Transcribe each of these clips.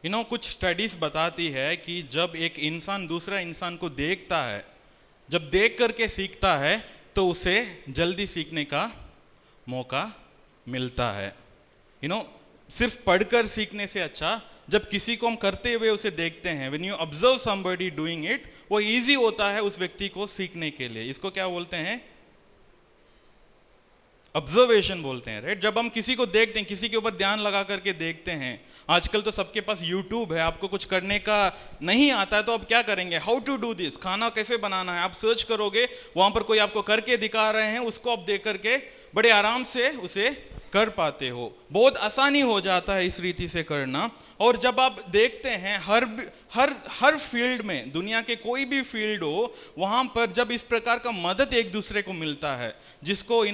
कुछ स्टडीज बताती है कि जब एक इंसान दूसरा इंसान को देखता है, जब देख करके सीखता है तो उसे जल्दी सीखने का मौका मिलता है। सिर्फ पढ़कर सीखने से अच्छा जब किसी को हम करते हुए उसे देखते हैं, when you observe somebody doing it, वो इजी होता है उस व्यक्ति को सीखने के लिए। इसको क्या बोलते हैं? ऑब्जर्वेशन बोलते हैं, राइट। जब हम किसी को देखते हैं, किसी के ऊपर ध्यान लगा करके देखते हैं, आजकल तो सबके पास यूट्यूब है, आपको कुछ करने का नहीं आता है तो आप क्या करेंगे? हाउ टू डू दिस, खाना कैसे बनाना है, आप सर्च करोगे, वहां पर कोई आपको करके दिखा रहे हैं, उसको आप देख करके बड़े आराम से उसे कर पाते हो। बहुत आसानी हो जाता है इस रीति से करना। और जब आप देखते हैं हर फील्ड में, दुनिया के कोई भी फील्ड हो, वहां पर जब इस प्रकार का मदद एक दूसरे को मिलता है, जिसको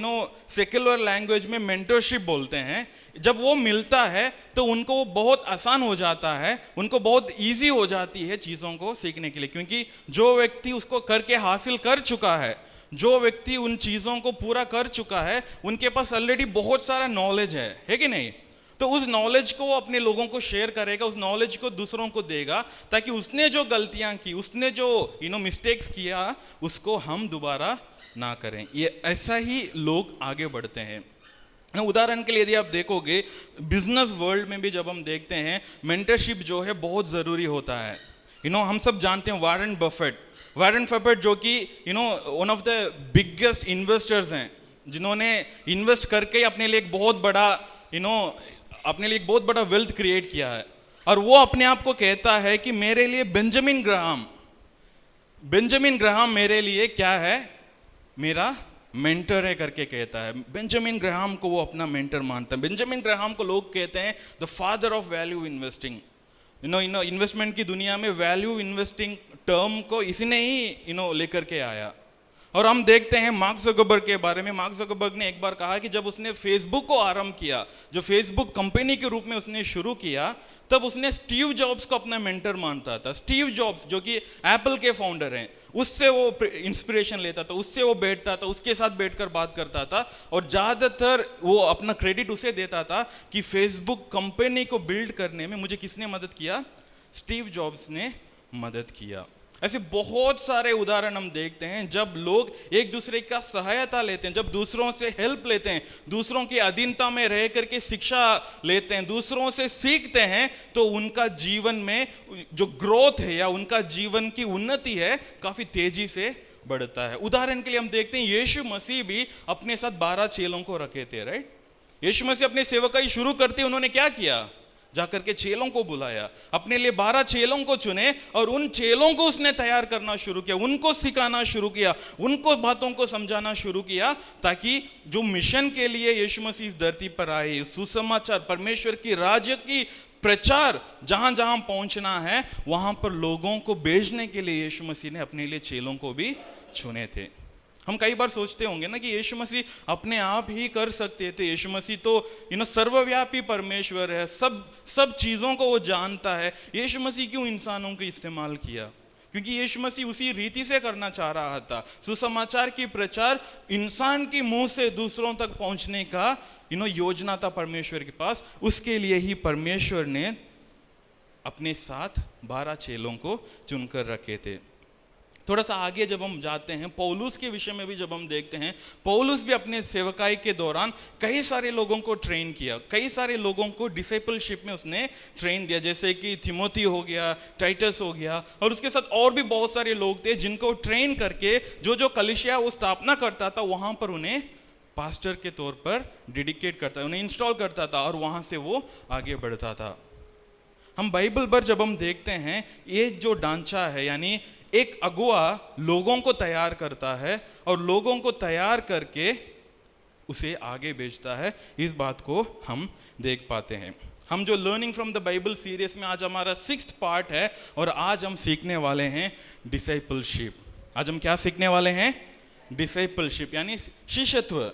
सेक्युलर लैंग्वेज में मेंटरशिप बोलते हैं, जब वो मिलता है तो उनको बहुत आसान हो जाता है, उनको बहुत ईजी हो जाती है चीज़ों को सीखने के लिए। क्योंकि जो व्यक्ति उसको करके हासिल कर चुका है, जो व्यक्ति उन चीज़ों को पूरा कर चुका है, उनके पास ऑलरेडी बहुत सारा नॉलेज है कि नहीं? तो उस नॉलेज को वो अपने लोगों को शेयर करेगा, उस नॉलेज को दूसरों को देगा, ताकि उसने जो गलतियां की, उसने जो मिस्टेक्स किया, उसको हम दोबारा ना करें। ये ऐसा ही लोग आगे बढ़ते हैं। उदाहरण के लिए यदि आप देखोगे, बिजनेस वर्ल्ड में भी जब हम देखते हैं, मेंटरशिप जो है बहुत ज़रूरी होता है। हम सब जानते हैं वारेन बफेट जो कि one of the biggest investors हैं, जिन्होंने इन्वेस्ट करके अपने लिए एक बहुत बड़ा वेल्थ क्रिएट किया है। और वो अपने आप को कहता है कि मेरे लिए बेंजामिन ग्राहम मेरे लिए क्या है? मेरा मेंटर है करके कहता है। बेंजामिन ग्राहम को वो अपना मेंटर मानता है। बेंजामिन ग्राहम को लोग कहते हैं the father of value investing. Investment की दुनिया में वैल्यू इन्वेस्टिंग टर्म को इसने ही लेकर के आया। और हम देखते हैं मार्क ज़करबर्ग के बारे में। मार्क ज़करबर्ग ने एक बार कहा कि जब उसने फेसबुक को आरंभ किया, जो फेसबुक कंपनी के रूप में उसने शुरू किया, तब उसने स्टीव जॉब्स को अपना मेंटर मानता था। स्टीव जॉब्स जो कि एप्पल के फाउंडर हैं, उससे वो इंस्पिरेशन लेता था, उससे वो बैठता था, उसके साथ बैठकर बात करता था, और ज़्यादातर वो अपना क्रेडिट उसे देता था कि फेसबुक कंपनी को बिल्ड करने में मुझे किसने मदद किया? स्टीव जॉब्स ने मदद किया। ऐसे बहुत सारे उदाहरण हम देखते हैं जब लोग एक दूसरे का सहायता लेते हैं, जब दूसरों से हेल्प लेते हैं, दूसरों की अधीनता में रह करके शिक्षा लेते हैं, दूसरों से सीखते हैं, तो उनका जीवन में जो ग्रोथ है या उनका जीवन की उन्नति है, काफी तेजी से बढ़ता है। उदाहरण के लिए हम देखते हैं यीशु मसीह भी अपने साथ 12 चेलों को रखे थे, राइट। यीशु मसीह अपने सेवकाई शुरू करते उन्होंने क्या किया? जाकर के चेलों को बुलाया, अपने लिए 12 चेलों को चुने, और उन चेलों को उसने तैयार करना शुरू किया, उनको सिखाना शुरू किया, उनको बातों को समझाना शुरू किया, ताकि जो मिशन के लिए यीशु मसीह इस धरती पर आए, सुसमाचार, परमेश्वर की राज्य की प्रचार जहां जहां पहुंचना है, वहां पर लोगों को भेजने के लिए यीशु मसीह ने अपने लिए चेलों को भी चुने थे। हम कई बार सोचते होंगे ना कि यीशु मसीह अपने आप ही कर सकते थे। यीशु मसीह तो सर्वव्यापी परमेश्वर है, सब चीज़ों को वो जानता है। यीशु मसीह क्यों इंसानों को इस्तेमाल किया? क्योंकि यीशु मसीह उसी रीति से करना चाह रहा था। सुसमाचार की प्रचार इंसान के मुंह से दूसरों तक पहुंचने का योजना था परमेश्वर के पास। उसके लिए ही परमेश्वर ने अपने साथ 12 चेलों को चुनकर रखे थे। थोड़ा सा आगे जब हम जाते हैं, पौलुस के विषय में भी जब हम देखते हैं, पौलुस भी अपने सेवकाई के दौरान कई सारे लोगों को ट्रेन किया, कई सारे लोगों को डिसिपलशिप में उसने ट्रेन दिया, जैसे कि थिमोथी हो गया, टाइटस हो गया, और उसके साथ और भी बहुत सारे लोग थे जिनको ट्रेन करके जो कलीसिया वो स्थापना करता था, वहाँ पर उन्हें पास्टर के तौर पर डेडिकेट करता, उन्हें इंस्टॉल करता था, और वहाँ से वो आगे बढ़ता था। हम बाइबल पर जब हम देखते हैं, ये जो ढांचा है, यानी एक अगुआ लोगों को तैयार करता है और लोगों को तैयार करके उसे आगे भेजता है, इस बात को हम देख पाते हैं। हम जो learning from the Bible series में आज हमारा 6th पार्ट है, और आज हम सीखने वाले हैं डिसाइपलशिप। आज हम क्या सीखने वाले हैं? डिसाइपलशिप, यानी शिष्यत्व।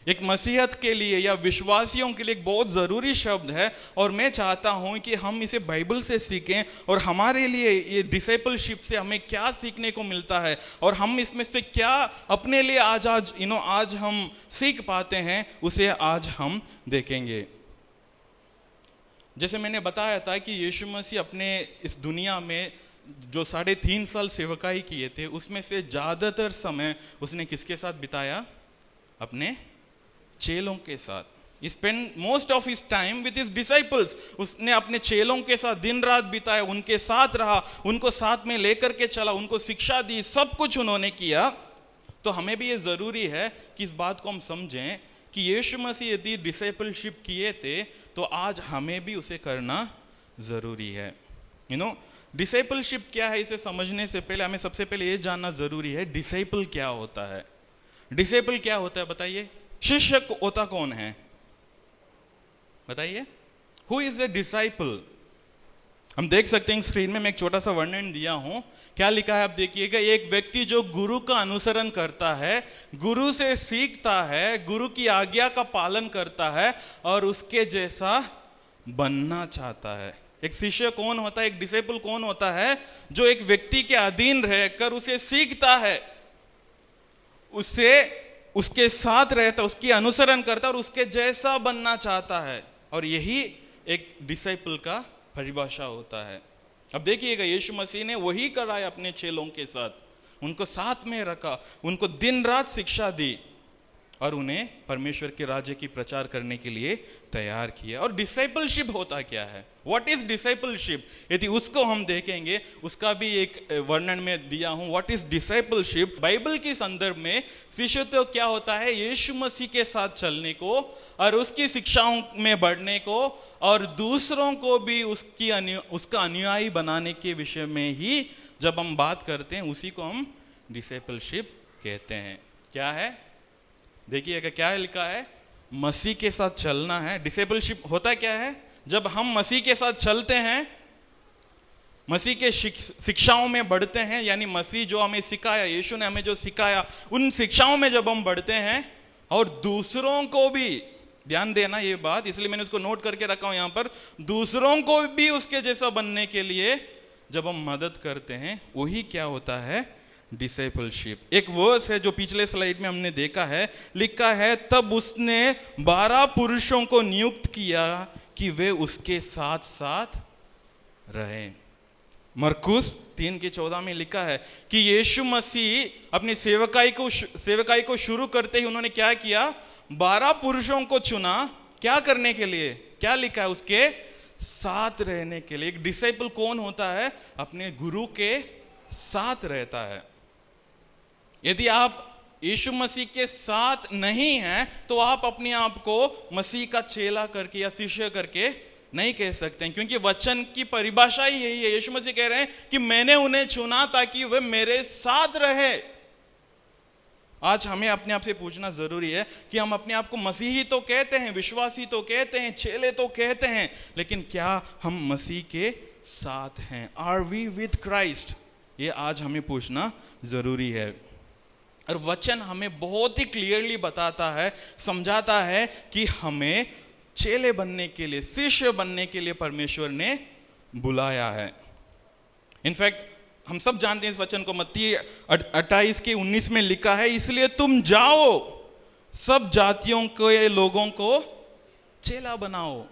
एक मसीहत के लिए या विश्वासियों के लिए एक बहुत ज़रूरी शब्द है, और मैं चाहता हूं कि हम इसे बाइबल से सीखें, और हमारे लिए ये डिसाइपलशिप से हमें क्या सीखने को मिलता है, और हम इसमें से क्या अपने लिए आज हम सीख पाते हैं, उसे आज हम देखेंगे। जैसे मैंने बताया था कि यीशु मसीह अपने इस दुनिया में जो 3.5 साल सेवकाई किए थे, उसमें से ज़्यादातर समय उसने किसके साथ बिताया? अपने चेलों के साथ। Spend most of his time with his disciples. उसने अपने चेलों के साथ दिन रात बिताया, उनके साथ रहा, उनको साथ में लेकर के चला, उनको शिक्षा दी, सब कुछ उन्होंने किया। तो हमें भी ये ज़रूरी है कि इस बात को हम समझें कि यीशु मसीह यदि डिसाइपलशिप किए थे तो आज हमें भी उसे करना ज़रूरी है। डिसाइपलशिप क्या है, इसे समझने से पहले हमें सबसे पहले ये जानना ज़रूरी है डिसाइपल क्या होता है। डिसाइपल क्या होता है बताइए? शिष्य होता कौन है बताइए? Who is a disciple? हम देख सकते हैं स्क्रीन में मैं एक छोटा सा वर्णन दिया हूं। क्या लिखा है आप देखिएगा। एक व्यक्ति जो गुरु का अनुसरण करता है, गुरु से सीखता है, गुरु की आज्ञा का पालन करता है और उसके जैसा बनना चाहता है। एक शिष्य कौन होता है? एक डिसाइपल कौन होता है? जो एक व्यक्ति के अधीन रहकर उसे सीखता है, उससे उसके साथ रहता, उसकी अनुसरण करता और उसके जैसा बनना चाहता है। और यही एक डिसाइपल का परिभाषा होता है। अब देखिएगा यीशु मसीह ने वही कराया अपने चेलों के साथ, उनको साथ में रखा, उनको दिन रात शिक्षा दी और उन्हें परमेश्वर के राज्य की प्रचार करने के लिए तैयार किया। और डिसाइपलशिप होता क्या है? What is discipleship? यदि उसको हम देखेंगे, उसका भी एक वर्णन में दिया हूं। What is discipleship? बाइबल के संदर्भ में शिष्यत्व क्या होता है? यीशु मसीह के साथ चलने को और उसकी शिक्षाओं में बढ़ने को और दूसरों को भी उसका अनुयायी बनाने के विषय में ही जब हम बात करते हैं, उसी को हम डिसाइपलशिप कहते हैं। क्या है? देखिएगा क्या लिखा है, मसीह के साथ चलना है। डिसाइपलशिप होता क्या है? जब हम मसीह के साथ चलते हैं, मसीह के शिक्षाओं में बढ़ते हैं, यानी मसीह जो हमें सिखाया, यीशु ने हमें जो सिखाया, उन शिक्षाओं में जब हम बढ़ते हैं और दूसरों को भी, ध्यान देना ये बात, इसलिए मैंने उसको नोट करके रखा हूं यहां पर, दूसरों को भी उसके जैसा बनने के लिए जब हम मदद करते हैं, वही क्या होता है? डिसाइपलशिप। एक वर्स है जो पिछले स्लाइड में हमने देखा है, लिखा है, तब उसने 12 पुरुषों को नियुक्त किया कि वे उसके साथ साथ रहे। मरकुस 3:14 में लिखा है कि यीशु मसीह अपनी सेवकाई को शुरू करते ही उन्होंने क्या किया? 12 पुरुषों को चुना। क्या करने के लिए? क्या लिखा है? उसके साथ रहने के लिए। एक डिसाइपल कौन होता है? अपने गुरु के साथ रहता है। यदि आप यीशु मसीह के साथ नहीं हैं तो आप अपने आप को मसीह का चेला करके या शिष्य करके नहीं कह सकते हैं, क्योंकि वचन की परिभाषा ही यही है। यीशु मसीह कह रहे हैं कि मैंने उन्हें चुना ताकि वे मेरे साथ रहे। आज हमें अपने आप से पूछना जरूरी है कि हम अपने आप को मसीही तो कहते हैं, विश्वासी तो कहते हैं, चेले तो कहते हैं, लेकिन क्या हम मसीह के साथ हैं? Are we with Christ? ये आज हमें पूछना जरूरी है। और वचन हमें बहुत ही क्लियरली बताता है, समझाता है कि हमें चेले बनने के लिए, शिष्य बनने के लिए परमेश्वर ने बुलाया है। इनफैक्ट हम सब जानते हैं इस वचन को, मत्ती 28:19 में लिखा है, इसलिए तुम जाओ सब जातियों के लोगों को चेला बनाओ।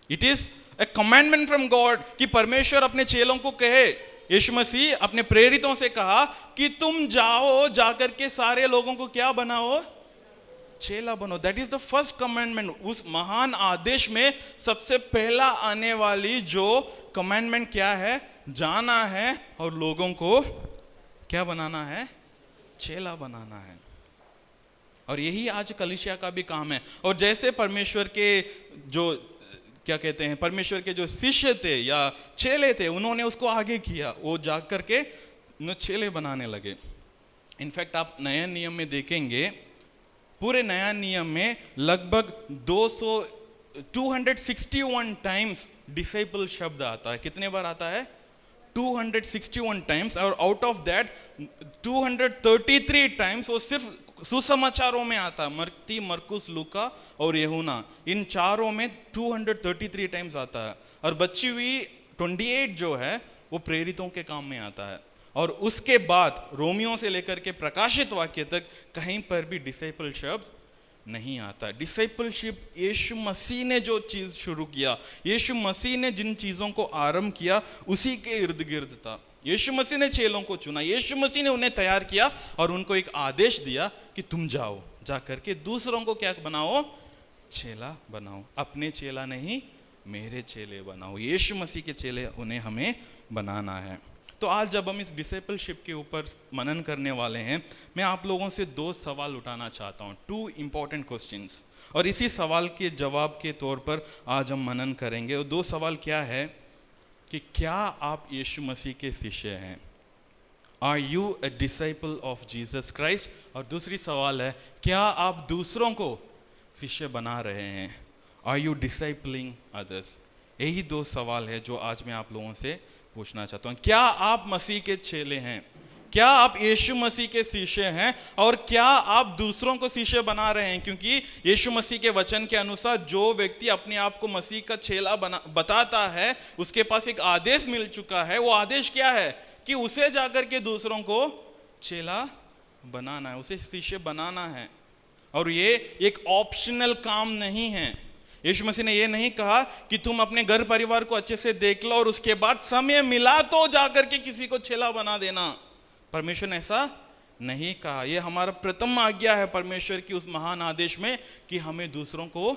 It is a commandment from God कि परमेश्वर अपने चेलों को कहे। यीशु मसीह अपने प्रेरितों से कहा कि तुम जाओ, जाकर के सारे लोगों को क्या बनाओ? चेला बनो। That is the first commandment. उस महान आदेश में सबसे पहला आने वाली जो कमांडमेंट क्या है? जाना है और लोगों को क्या बनाना है? चेला बनाना है। और यही आज कलीसिया का भी काम है। और जैसे परमेश्वर के जो क्या कहते हैं, परमेश्वर के जो शिष्य थे या चेले थे, उन्होंने उसको आगे किया, वो जाग करके चेले बनाने लगे। इनफैक्ट आप नया नियम में देखेंगे, पूरे नया नियम में लगभग 261 टाइम्स डिसाइपल शब्द आता है। कितने बार आता है? 261 टाइम्स। और आउट ऑफ दैट 233 टाइम्स वो सिर्फ सुसमाचारों में आता है। मत्ती, मरकुस, लूका और यूहन्ना, इन चारों में 233 टाइम्स आता है। और बची हुई 28 जो है वो प्रेरितों के काम में आता है। और उसके बाद रोमियो से लेकर के प्रकाशित वाक्य तक कहीं पर भी डिसाइपल शब्द नहीं आता। डिसाइपलशिप यीशु मसीह ने जो चीज़ शुरू किया, यीशु मसीह ने जिन चीज़ों को आरंभ किया उसी के इर्द गिर्द था। यीशु मसीह ने चेलों को चुना, यीशु मसीह ने उन्हें तैयार किया और उनको एक आदेश दिया कि तुम जाओ, जा करके दूसरों को क्या बनाओ, चेला बनाओ। अपने चेला नहीं, मेरे चेले बनाओ। यीशु मसीह के चेले उन्हें हमें बनाना है। तो आज जब हम इस डिसाइपलशिप के ऊपर मनन करने वाले हैं, मैं आप लोगों से 2 सवाल उठाना चाहता हूँ, 2 इंपॉर्टेंट क्वेश्चंस, और इसी सवाल के जवाब के तौर पर आज हम मनन करेंगे। और 2 सवाल क्या है कि क्या आप यीशु मसीह के शिष्य हैं? Are you a disciple of Jesus Christ? और दूसरी सवाल है, क्या आप दूसरों को शिष्य बना रहे हैं? Are you discipling others? यही 2 सवाल है जो आज मैं आप लोगों से पूछना चाहता हूँ। क्या आप मसीह के चेले हैं? क्या आप यीशु मसीह के शिष्य हैं? और क्या आप दूसरों को शिष्य बना रहे हैं? क्योंकि यीशु मसीह के वचन के अनुसार जो व्यक्ति अपने आप को मसीह का चेला बताता है, उसके पास एक आदेश मिल चुका है। वो आदेश क्या है कि उसे जाकर के दूसरों को चेला बनाना है, उसे शिष्य बनाना है। और ये एक ऑप्शनल काम नहीं है। यीशु मसीह ने ये नहीं कहा कि तुम अपने घर परिवार को अच्छे से देख लो और उसके बाद समय मिला तो जाकर के किसी को चेला बना देना। परमेश्वर ने ऐसा नहीं कहा। यह हमारा प्रथम आज्ञा है परमेश्वर की उस महान आदेश में कि हमें दूसरों को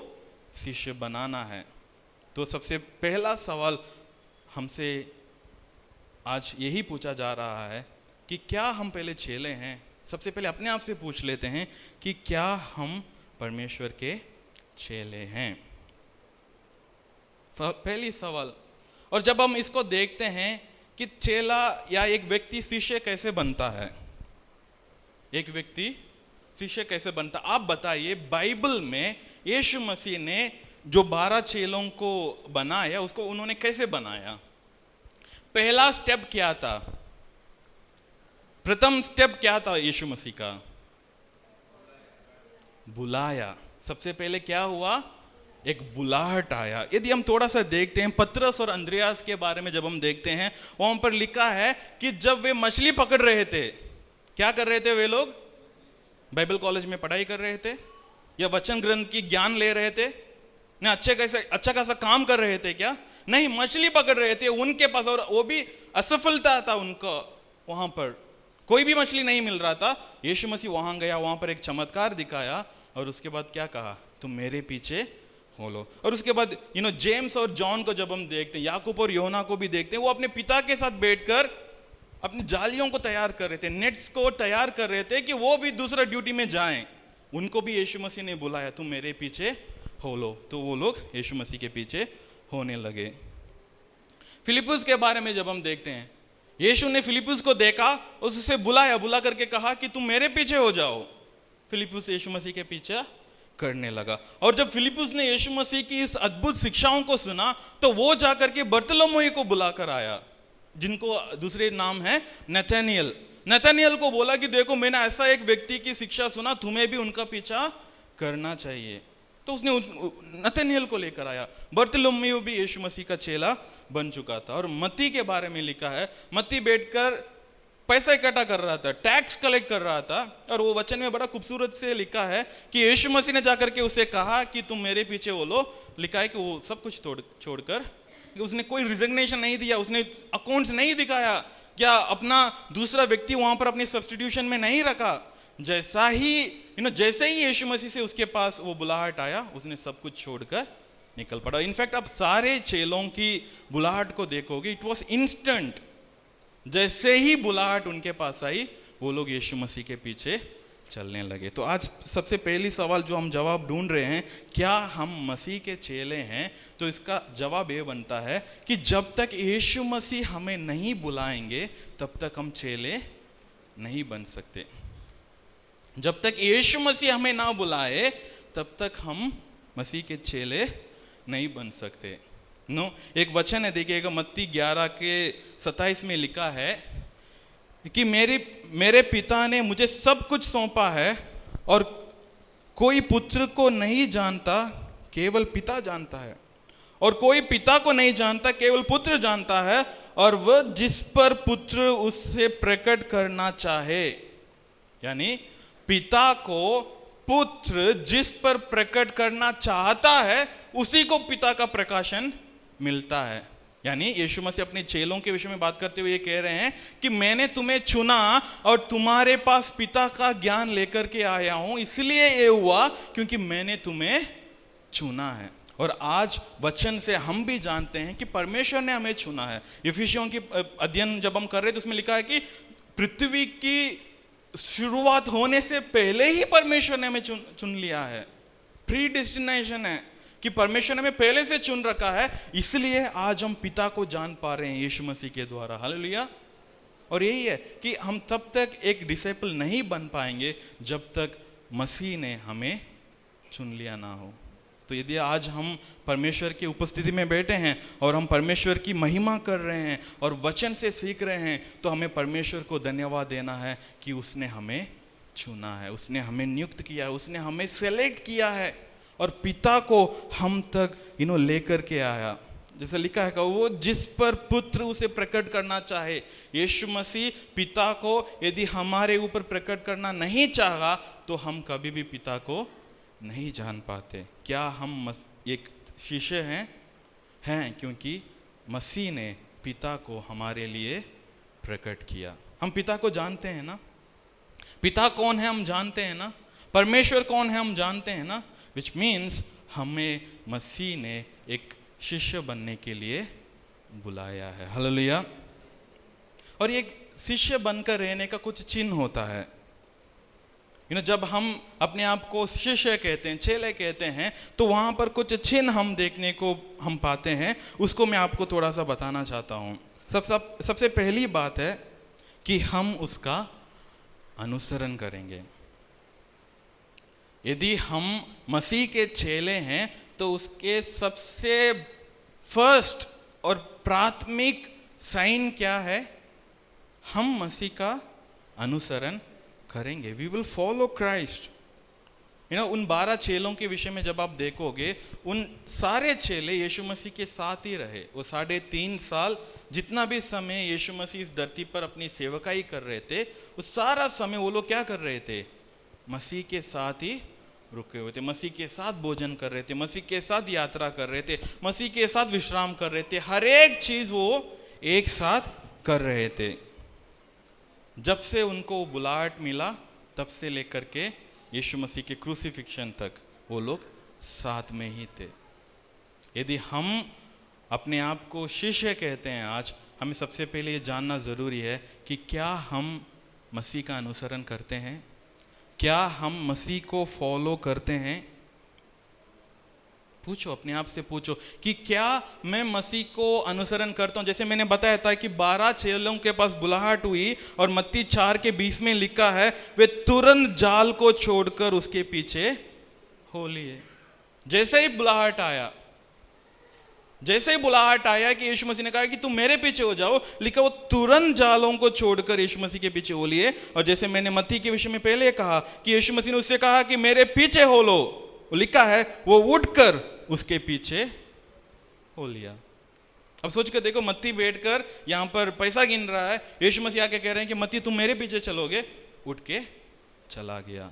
शिष्य बनाना है। तो सबसे पहला सवाल हमसे आज यही पूछा जा रहा है कि क्या हम पहले चेले हैं? सबसे पहले अपने आप से पूछ लेते हैं कि क्या हम परमेश्वर के चेले हैं? पहली सवाल। और जब हम इसको देखते हैं कि चेला या एक व्यक्ति शिष्य कैसे बनता है, एक व्यक्ति शिष्य कैसे बनता, आप बताइए बाइबल में यीशु मसीह ने जो 12 चेलों को बनाया उसको उन्होंने कैसे बनाया? पहला स्टेप क्या था? प्रथम स्टेप क्या था यीशु मसीह का? बुलाया। सबसे पहले क्या हुआ? एक बुलाहट आया। यदि हम थोड़ा सा देखते हैं पतरस और अंद्रयास के बारे में, जब हम देखते हैं वहां पर लिखा है कि जब वे मछली पकड़ रहे थे, क्या कर रहे थे वे लोग? बाइबल कॉलेज में पढ़ाई कर रहे थे या वचन ग्रंथ की ज्ञान ले रहे थे? ना अच्छा खासा काम कर रहे थे क्या? नहीं, मछली पकड़ रहे थे उनके पास, और वो भी असफलता था उनका। वहां पर कोई भी मछली नहीं मिल रहा था। यीशु मसीह वहां गया, वहां पर एक चमत्कार दिखाया और उसके बाद क्या कहा? तुम मेरे पीछे हो लो। और उसके बाद जेम्स और जॉन को जब हम देखते हैं, याकूब और योना को भी देखते हैं, वो अपने पिता के साथ बैठकर अपनी जालियों को तैयार कर रहे थे, नेट्स को तैयार कर रहे थे कि वो भी दूसरा ड्यूटी में जाएं। उनको भी यीशु मसीह ने बुलाया, तुम मेरे पीछे हो लो। तो वो लोग यीशु मसीह के पीछे होने लगे। फिलिप्पुस के बारे में जब हम देखते हैं, यीशु ने फिलिप्पुस को देखा, उससे बुला करके कहा कि तुम मेरे पीछे हो जाओ। फिलिप्पुस यीशु मसीह के पीछे करने लगा। और जब फिलिप्पुस ने यीशु मसीह की इस अद्भुत शिक्षाओं को सुना तो वो जाकर के बर्तलोमेव को बुलाकर आया, जिनको दूसरे नाम है नतनिएल। नतनिएल को बोला कि देखो, मैंने ऐसा एक व्यक्ति की शिक्षा सुना, तुम्हें भी उनका पीछा करना चाहिए। तो उसने नतनिएल को लेकर आया। बर्तलोमेव भी यीशु मसीह का चेला बन चुका था। और मत्ती के बारे में लिखा है, मत्ती बैठकर पैसा इकट्ठा कर रहा था, टैक्स कलेक्ट कर रहा था। और वो वचन में बड़ा खूबसूरत से लिखा है कि यीशु मसीह ने जाकर के उसे कहा कि तुम मेरे पीछे हो लो। लिखा है कि वो सब कुछ छोड़कर, उसने कोई रिजिग्नेशन नहीं दिया, उसने अकाउंट्स नहीं दिखाया, क्या अपना दूसरा व्यक्ति वहां पर अपनी सब्स्टिट्यूशन में नहीं रखा। जैसे ही यीशु मसीह से उसके पास वो बुलाहट आया, उसने सब कुछ छोड़कर निकल पड़ा। इनफैक्ट आप सारे चेलों की बुलाहट को देखोगे, इट वॉज इंस्टेंट। जैसे ही बुलाहट उनके पास आई, वो लोग यीशु मसीह के पीछे चलने लगे। तो आज सबसे पहली सवाल जो हम जवाब ढूंढ रहे हैं, क्या हम मसीह के चेले हैं? तो इसका जवाब ये बनता है कि जब तक यीशु मसीह हमें नहीं बुलाएंगे तब तक हम चेले नहीं बन सकते। जब तक यीशु मसीह हमें ना बुलाए तब तक हम मसीह के चेले नहीं बन सकते। एक वचन है, देखिएगा, मत्ती 11:27 में लिखा है कि मेरे पिता ने मुझे सब कुछ सौंपा है और कोई पुत्र को नहीं जानता, केवल पिता जानता है, और कोई पिता को नहीं जानता, केवल पुत्र जानता है, और वह जिस पर पुत्र उससे प्रकट करना चाहे। यानी पिता को पुत्र जिस पर प्रकट करना चाहता है उसी को पिता का प्रकाशन मिलता है। यानी यीशु मसीह अपने चेलों के विषय में बात करते हुए ये कह रहे हैं कि मैंने तुम्हें चुना और तुम्हारे पास पिता का ज्ञान लेकर के आया हूं, इसलिए ये हुआ क्योंकि मैंने तुम्हें चुना है। और आज वचन से हम भी जानते हैं कि परमेश्वर ने हमें चुना है। इफिसियों की अध्ययन जब हम कर रहे थे उसमें लिखा है कि पृथ्वी की शुरुआत होने से पहले ही परमेश्वर ने हमें चुन लिया है। प्री डेस्टिनेशन है कि परमेश्वर ने हमें पहले से चुन रखा है, इसलिए आज हम पिता को जान पा रहे हैं यीशु मसीह के द्वारा। हालेलुया। और यही है कि हम तब तक एक डिसिपल नहीं बन पाएंगे जब तक मसीह ने हमें चुन लिया ना हो। तो यदि आज हम परमेश्वर की उपस्थिति में बैठे हैं और हम परमेश्वर की महिमा कर रहे हैं और वचन से सीख रहे हैं, तो हमें परमेश्वर को धन्यवाद देना है कि उसने हमें चुना है, उसने हमें नियुक्त किया है, उसने हमें सेलेक्ट किया है और पिता को हम तक लेकर के आया। जैसे लिखा है कि वो जिस पर पुत्र उसे प्रकट करना चाहे। यीशु मसीह पिता को यदि हमारे ऊपर प्रकट करना नहीं चाहा तो हम कभी भी पिता को नहीं जान पाते। क्या हम एक शिष्य हैं क्योंकि मसीह ने पिता को हमारे लिए प्रकट किया। हम पिता को जानते हैं ना, पिता कौन है हम जानते हैं ना, परमेश्वर कौन है हम जानते हैं ना, विच मीन्स हमें मसीह ने एक शिष्य बनने के लिए बुलाया है। हालेलुया। और एक शिष्य बनकर रहने का कुछ चिन्ह होता है। जब हम अपने आप को शिष्य कहते हैं, चेले कहते हैं, तो वहाँ पर कुछ चिन्ह हम देखने को हम पाते हैं। उसको मैं आपको थोड़ा सा बताना चाहता हूँ। सबसे पहली बात है कि हम उसका अनुसरण करेंगे। यदि हम मसीह के चेले हैं तो उसके सबसे फर्स्ट और प्राथमिक साइन क्या है? हम मसीह का अनुसरण करेंगे। We will follow Christ. उन 12 चेलों के विषय में जब आप देखोगे, उन सारे चेले यीशु मसीह के साथ ही रहे। वो 3.5 साल जितना भी समय यीशु मसीह इस धरती पर अपनी सेवकाई कर रहे थे, उस सारा समय वो लोग क्या कर रहे थे? मसीह के साथ ही रुके हुए थे, मसीह के साथ भोजन कर रहे थे, मसीह के साथ यात्रा कर रहे थे, मसीह के साथ विश्राम कर रहे थे। हर एक चीज वो एक साथ कर रहे थे। जब से उनको बुलाहट मिला तब से लेकर के यीशु मसीह के क्रूसिफिक्शन तक वो लोग साथ में ही थे। यदि हम अपने आप को शिष्य कहते हैं, आज हमें सबसे पहले ये जानना ज़रूरी है कि क्या हम मसीह का अनुसरण करते हैं? क्या हम मसीह को फॉलो करते हैं? पूछो, अपने आप से पूछो कि क्या मैं मसीह को अनुसरण करता हूं? जैसे मैंने बताया था कि 12 चेलों के पास बुलाहट हुई और मत्ती 4:20 में लिखा है, वे तुरंत जाल को छोड़कर उसके पीछे हो लिए। जैसे ही बुलाहट आया कि यीशु मसीह ने कहा कि तुम मेरे पीछे हो जाओ, लिखा वो तुरंत जालों को छोड़कर यीशु मसीह के पीछे हो लिए। और जैसे मैंने मत्ती के विषय में पहले कहा कि यीशु मसीह ने उससे कहा कि मेरे पीछे हो लो, वो लिखा है वो उठकर उसके पीछे हो लिया। अब सोच कर देखो, मत्ती बैठकर यहां पर पैसा गिन रहा है, यीशु मसीह आके कह रहे हैं कि मत्ती तुम मेरे पीछे चलोगे, उठ के चला गया।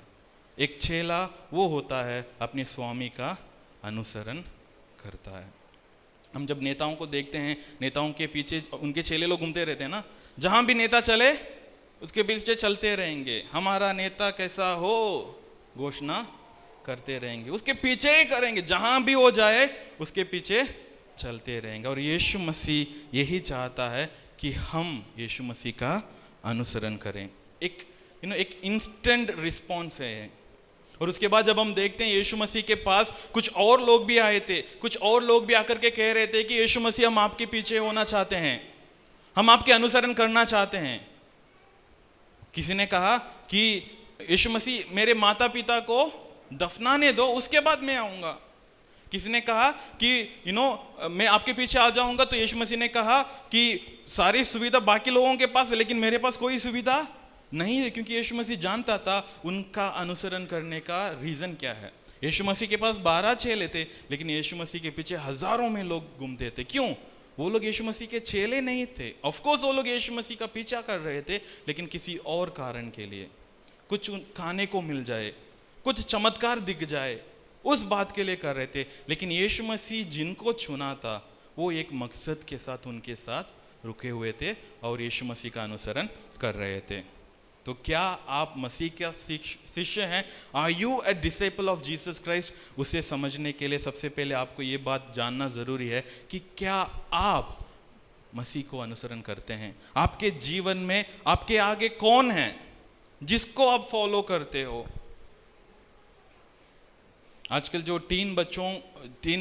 एक चेला वो होता है अपने स्वामी का अनुसरण करता है। हम जब नेताओं को देखते हैं, नेताओं के पीछे उनके चेले लोग घूमते रहते हैं ना, जहां भी नेता चले उसके पीछे चलते रहेंगे। हमारा नेता कैसा हो घोषणा करते रहेंगे, उसके पीछे ही करेंगे, जहां भी वो जाए उसके पीछे चलते रहेंगे। और यीशु मसीह यही चाहता है कि हम यीशु मसीह का अनुसरण करें। एक इंस्टेंट रिस्पॉन्स है। और उसके बाद जब हम देखते हैं यीशु मसीह के पास कुछ और लोग भी आए थे, कुछ और लोग भी आकर के कह रहे थे कि यीशु मसीह हम आपके पीछे होना चाहते हैं, हम आपके अनुसरण करना चाहते हैं। किसी ने कहा कि यीशु मसीह मेरे माता पिता को दफनाने दो, उसके बाद मैं आऊंगा। किसी ने कहा कि मैं आपके पीछे आ जाऊंगा, तो यीशु मसीह ने कहा कि सारी सुविधा बाकी लोगों के पास है लेकिन मेरे पास कोई सुविधा नहीं है, क्योंकि यीशु मसीह जानता था उनका अनुसरण करने का रीजन क्या है। यीशु मसीह के पास 12 चेले थे लेकिन यीशु मसीह के पीछे हजारों में लोग घूमते थे। क्यों? वो लोग यीशु मसीह के चेले नहीं थे। ऑफ कोर्स वो लोग यीशु मसीह का पीछा कर रहे थे, लेकिन किसी और कारण के लिए, कुछ खाने को मिल जाए, कुछ चमत्कार दिख जाए, उस बात के लिए कर रहे थे। लेकिन यीशु मसीह जिनको चुना था वो एक मकसद के साथ उनके साथ रुके हुए थे और यीशु मसीह का अनुसरण कर रहे थे। तो क्या आप मसीह का शिष्य हैं? Are you a disciple of Jesus Christ? उसे समझने के लिए सबसे पहले आपको ये बात जानना जरूरी है कि क्या आप मसीह को अनुसरण करते हैं। आपके जीवन में आपके आगे कौन है जिसको आप फॉलो करते हो? आजकल जो टीन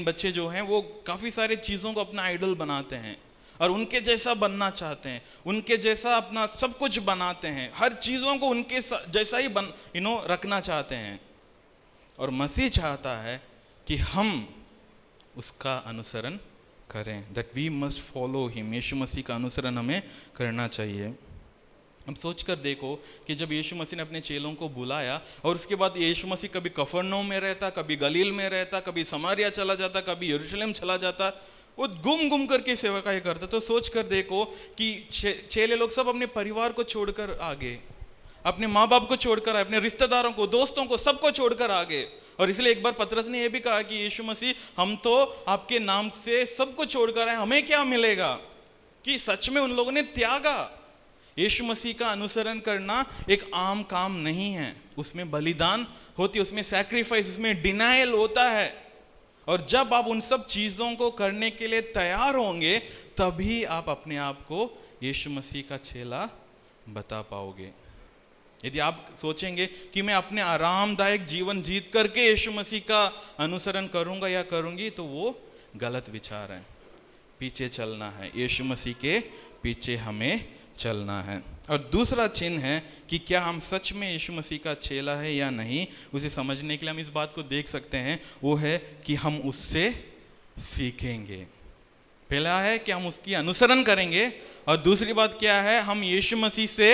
बच्चे जो हैं वो काफ़ी सारे चीज़ों को अपना आइडल बनाते हैं और उनके जैसा बनना चाहते हैं, उनके जैसा अपना सब कुछ बनाते हैं, हर चीज़ों को उनके जैसा ही रखना चाहते हैं। और मसीह चाहता है कि हम उसका अनुसरण करें, that we must follow him. यीशु मसीह का अनुसरण हमें करना चाहिए। अब सोच कर देखो कि जब यीशु मसीह ने अपने चेलों को बुलाया और उसके बाद यीशु मसीह कभी कफरनहूम में रहता, कभी गलील में रहता, कभी समारिया चला जाता, कभी यरूशलेम चला जाता, वो घूम करके सेवकाई करता। तो सोच कर देखो कि चेले लोग सब अपने परिवार को छोड़कर आ गए, अपने माँ बाप को छोड़कर आए, अपने रिश्तेदारों को, दोस्तों को, सबको छोड़कर आ गए। और इसलिए एक बार पतरस ने यह भी कहा कि यीशु मसीह, हम तो आपके नाम से सबको छोड़कर आए, हमें क्या मिलेगा? कि सच में उन लोगों ने त्यागा। यीशु मसीह का अनुसरण करना एक आम काम नहीं है, उसमें बलिदान होती है, उसमें सैक्रिफाइस, उसमें डिनायल होता है। और जब आप उन सब चीज़ों को करने के लिए तैयार होंगे तभी आप अपने आप को यीशु मसीह का चेला बता पाओगे। यदि आप सोचेंगे कि मैं अपने आरामदायक जीवन जीत करके यीशु मसीह का अनुसरण करूंगा या करूंगी, तो वो गलत विचार है। पीछे चलना है, यीशु मसीह के पीछे हमें चलना है। और दूसरा चिन्ह है कि क्या हम सच में यीशु मसीह का चेला है या नहीं, उसे समझने के लिए हम इस बात को देख सकते हैं, वो है कि हम उससे सीखेंगे। पहला है कि हम उसकी अनुसरण करेंगे और दूसरी बात क्या है, हम यीशु मसीह से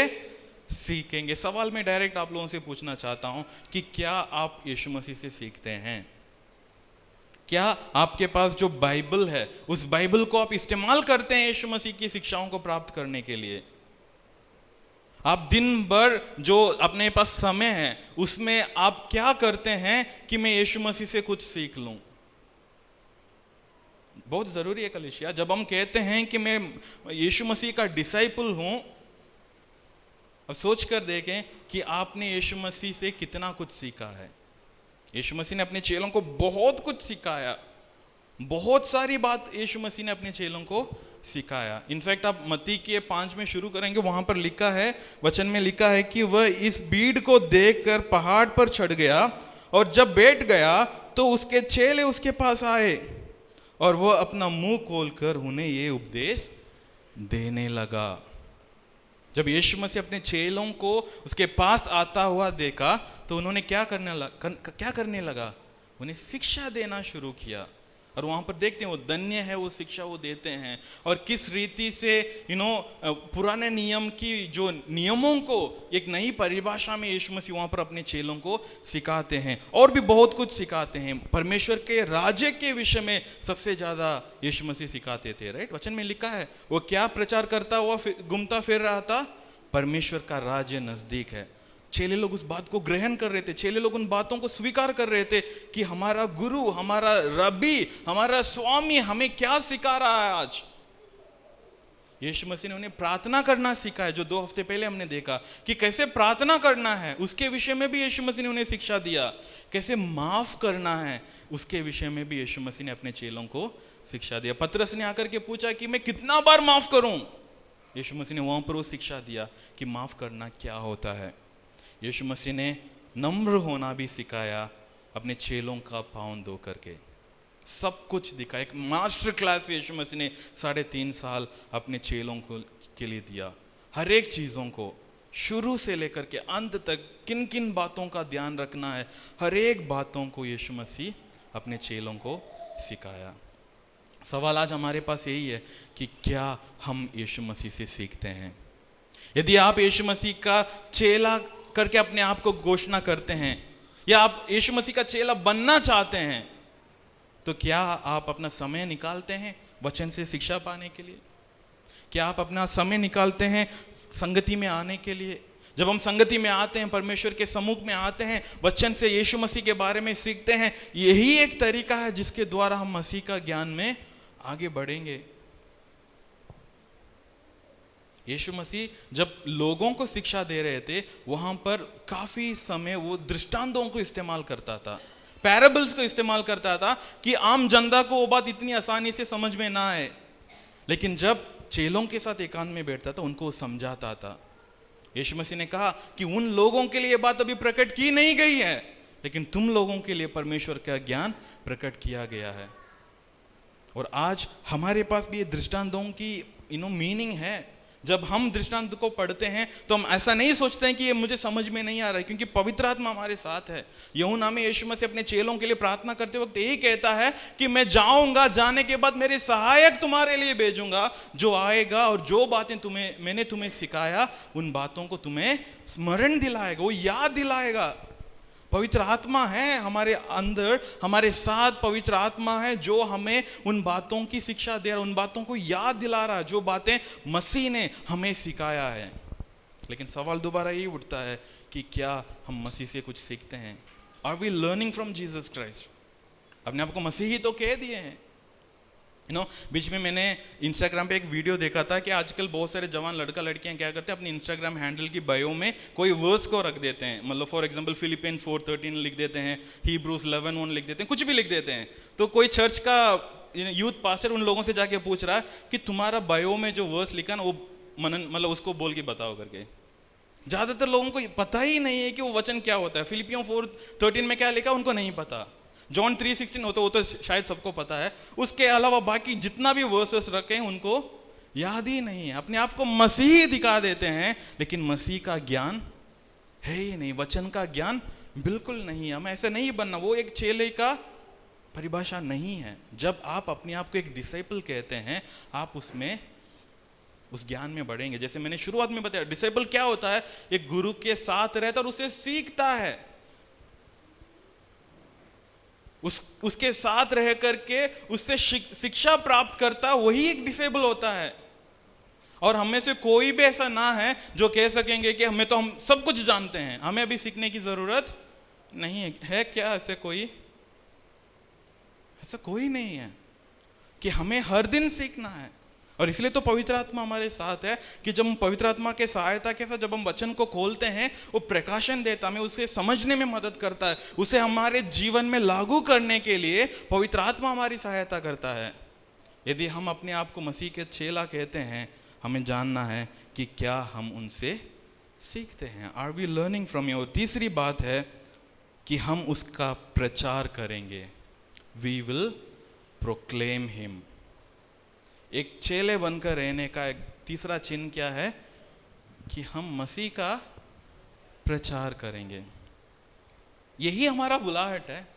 सीखेंगे। सवाल मैं डायरेक्ट आप लोगों से पूछना चाहता हूं कि क्या आप यीशु मसीह से सीखते हैं? क्या आपके पास जो बाइबल है उस बाइबल को आप इस्तेमाल करते हैं यीशु मसीह की शिक्षाओं को प्राप्त करने के लिए? आप दिन भर जो अपने पास समय है उसमें आप क्या करते हैं कि मैं यीशु मसीह से कुछ सीख लूं? बहुत जरूरी है कलीसिया। जब हम कहते हैं कि मैं यीशु मसीह का डिसाइपल हूं, अब सोच कर देखें कि आपने यीशु मसीह से कितना कुछ सीखा है। यीशु मसीह ने अपने चेलों को बहुत कुछ सिखाया, बहुत सारी बात यीशु मसीह ने अपने चेलों को सिखाया। इनफैक्ट आप मत्ती के 5 में शुरू करेंगे, वहां पर लिखा है, वचन में लिखा है कि वह इस भीड़ को देखकर पहाड़ पर चढ़ गया और जब बैठ गया तो उसके चेले उसके पास आए और वह अपना मुंह खोलकर उन्हें ये उपदेश देने लगा। जब यीशु मसीह अपने चेलों को उसके पास आता हुआ देखा तो उन्होंने क्या करने लगा? उन्हें शिक्षा देना शुरू किया। और वहां पर देखते हैं वो धन्य है वो शिक्षा वो देते हैं, और किस रीति से पुराने नियम की जो नियमों को एक नई परिभाषा में यीशु मसीह वहां पर अपने चेलों को सिखाते हैं। और भी बहुत कुछ सिखाते हैं। परमेश्वर के राज्य के विषय में सबसे ज्यादा यीशु मसीह सिखाते थे, राइट? वचन में लिखा है वो क्या प्रचार करता हुआ घूमता फिर रहा था? परमेश्वर का राज्य नजदीक है। चेले लोग उस बात को ग्रहण कर रहे थे, चेले लोग उन बातों को स्वीकार कर रहे थे कि हमारा गुरु, हमारा रबी, हमारा स्वामी हमें क्या सिखा रहा है आज। यीशु मसीह ने उन्हें प्रार्थना करना सिखाया, जो 2 हफ्ते पहले हमने देखा कि कैसे प्रार्थना करना है, उसके विषय में भी यीशु मसीह ने उन्हें शिक्षा दिया। कैसे माफ करना है, उसके विषय में भी यीशु मसीह ने अपने चेलों को शिक्षा दिया। पतरस ने आकर के पूछा कि मैं कितना बार माफ करूं? यीशु मसीह ने वहां पर वो शिक्षा दिया कि माफ करना क्या होता है। यीशु मसीह ने नम्र होना भी सिखाया, अपने चेलों का पाँव धो करके सब कुछ दिखाया। एक मास्टर क्लास यीशु मसीह ने 3.5 साल अपने चेलों को के लिए दिया। हर एक चीज़ों को शुरू से लेकर के अंत तक किन किन बातों का ध्यान रखना है, हर एक बातों को यीशु मसीह अपने चेलों को सिखाया। सवाल आज हमारे पास यही है कि क्या हम यीशु मसीह से सीखते हैं? यदि आप यीशु मसीह का चेला करके अपने आप को घोषणा करते हैं या आप यीशु मसीह का चेला बनना चाहते हैं, तो क्या आप अपना समय निकालते हैं वचन से शिक्षा पाने के लिए? क्या आप अपना समय निकालते हैं संगति में आने के लिए? जब हम संगति में आते हैं, परमेश्वर के सम्मुख में आते हैं, वचन से यीशु मसीह के बारे में सीखते हैं, यही एक तरीका है जिसके द्वारा हम मसीह का ज्ञान में आगे बढ़ेंगे। यीशु मसीह जब लोगों को शिक्षा दे रहे थे, वहां पर काफी समय वो दृष्टांतों को इस्तेमाल करता था, पैराबल्स को इस्तेमाल करता था कि आम जनता को वो बात इतनी आसानी से समझ में ना आए। लेकिन जब चेलों के साथ एकांत में बैठता था, उनको समझाता था। यीशु मसीह ने कहा कि उन लोगों के लिए बात अभी प्रकट की नहीं गई है, लेकिन तुम लोगों के लिए परमेश्वर का ज्ञान प्रकट किया गया है। और आज हमारे पास भी ये दृष्टांतों की मीनिंग है। जब हम दृष्टांत को पढ़ते हैं तो हम ऐसा नहीं सोचते हैं कि ये मुझे समझ में नहीं आ रहा है, क्योंकि पवित्र आत्मा हमारे साथ है। यूहन्ना में यीशु मसीह अपने चेलों के लिए प्रार्थना करते वक्त यही कहता है कि मैं जाऊंगा, जाने के बाद मेरे सहायक तुम्हारे लिए भेजूंगा, जो आएगा और जो बातें मैंने तुम्हें सिखाया उन बातों को तुम्हें स्मरण दिलाएगा, वो याद दिलाएगा। पवित्र आत्मा है हमारे अंदर, हमारे साथ पवित्र आत्मा है जो हमें उन बातों की शिक्षा दे रहा है, उन बातों को याद दिला रहा है जो बातें मसीह ने हमें सिखाया है। लेकिन सवाल दोबारा यही उठता है कि क्या हम मसीह से कुछ सीखते हैं? Are we learning from Jesus Christ? अपने आपको मसीह ही तो कह दिए हैं। बीच में मैंने इंस्टाग्राम पे एक वीडियो देखा था कि आजकल बहुत सारे जवान लड़का लड़कियां क्या करते हैं, अपनी इंस्टाग्राम हैंडल की बायो में कोई वर्स को रख देते हैं। मतलब फॉर एग्जांपल फिलिपियंस 4:13 लिख देते हैं, हीब्रूज 11:1 लिख देते हैं, कुछ भी लिख देते हैं। तो कोई चर्च का यूथ पास्टर उन लोगों से जाके पूछ रहा है कि तुम्हारा बायो में जो वर्स लिखा ना, वो मतलब उसको बोल के बताओ करके। ज्यादातर लोगों को पता ही नहीं है कि वो वचन क्या होता है। फिलिपियों 4:13 में क्या लिखा उनको नहीं पता। जॉन 3:16 होता, वो तो शायद सबको पता है। उसके अलावा बाकी जितना भी वर्सेस रखे हैं उनको याद ही नहीं है। अपने आप को मसीह दिखा देते हैं, लेकिन मसीह का ज्ञान है ही नहीं, वचन का ज्ञान बिल्कुल नहीं है। हमें ऐसे नहीं बनना, वो एक चेले का परिभाषा नहीं है। जब आप अपने आप को एक डिसाइपल कहते हैं, आप उसमें उस ज्ञान में बढ़ेंगे। जैसे मैंने शुरुआत में बताया, डिसाइपल क्या होता है? एक गुरु के साथ रहता और उसे सीखता है, उसके साथ रह करके उससे शिक्षा प्राप्त करता, वही एक डिसेबल होता है। और हमें से कोई भी ऐसा ना है जो कह सकेंगे कि हम सब कुछ जानते हैं, हमें अभी सीखने की जरूरत नहीं है। क्या ऐसा कोई नहीं है कि हमें हर दिन सीखना है। और इसलिए तो पवित्र आत्मा हमारे साथ है कि जब हम पवित्र आत्मा के सहायता के साथ जब हम वचन को खोलते हैं, वो प्रकाशन देता, हमें उसे समझने में मदद करता है, उसे हमारे जीवन में लागू करने के लिए पवित्र आत्मा हमारी सहायता करता है। यदि हम अपने आप को मसीह के चेला कहते हैं, हमें जानना है कि क्या हम उनसे सीखते हैं। Are we learning from you? तीसरी बात है कि हम उसका प्रचार करेंगे। We will proclaim him. एक चेले बनकर रहने का एक तीसरा चिन्ह क्या है? कि हम मसीह का प्रचार करेंगे। यही हमारा बुलाहट है।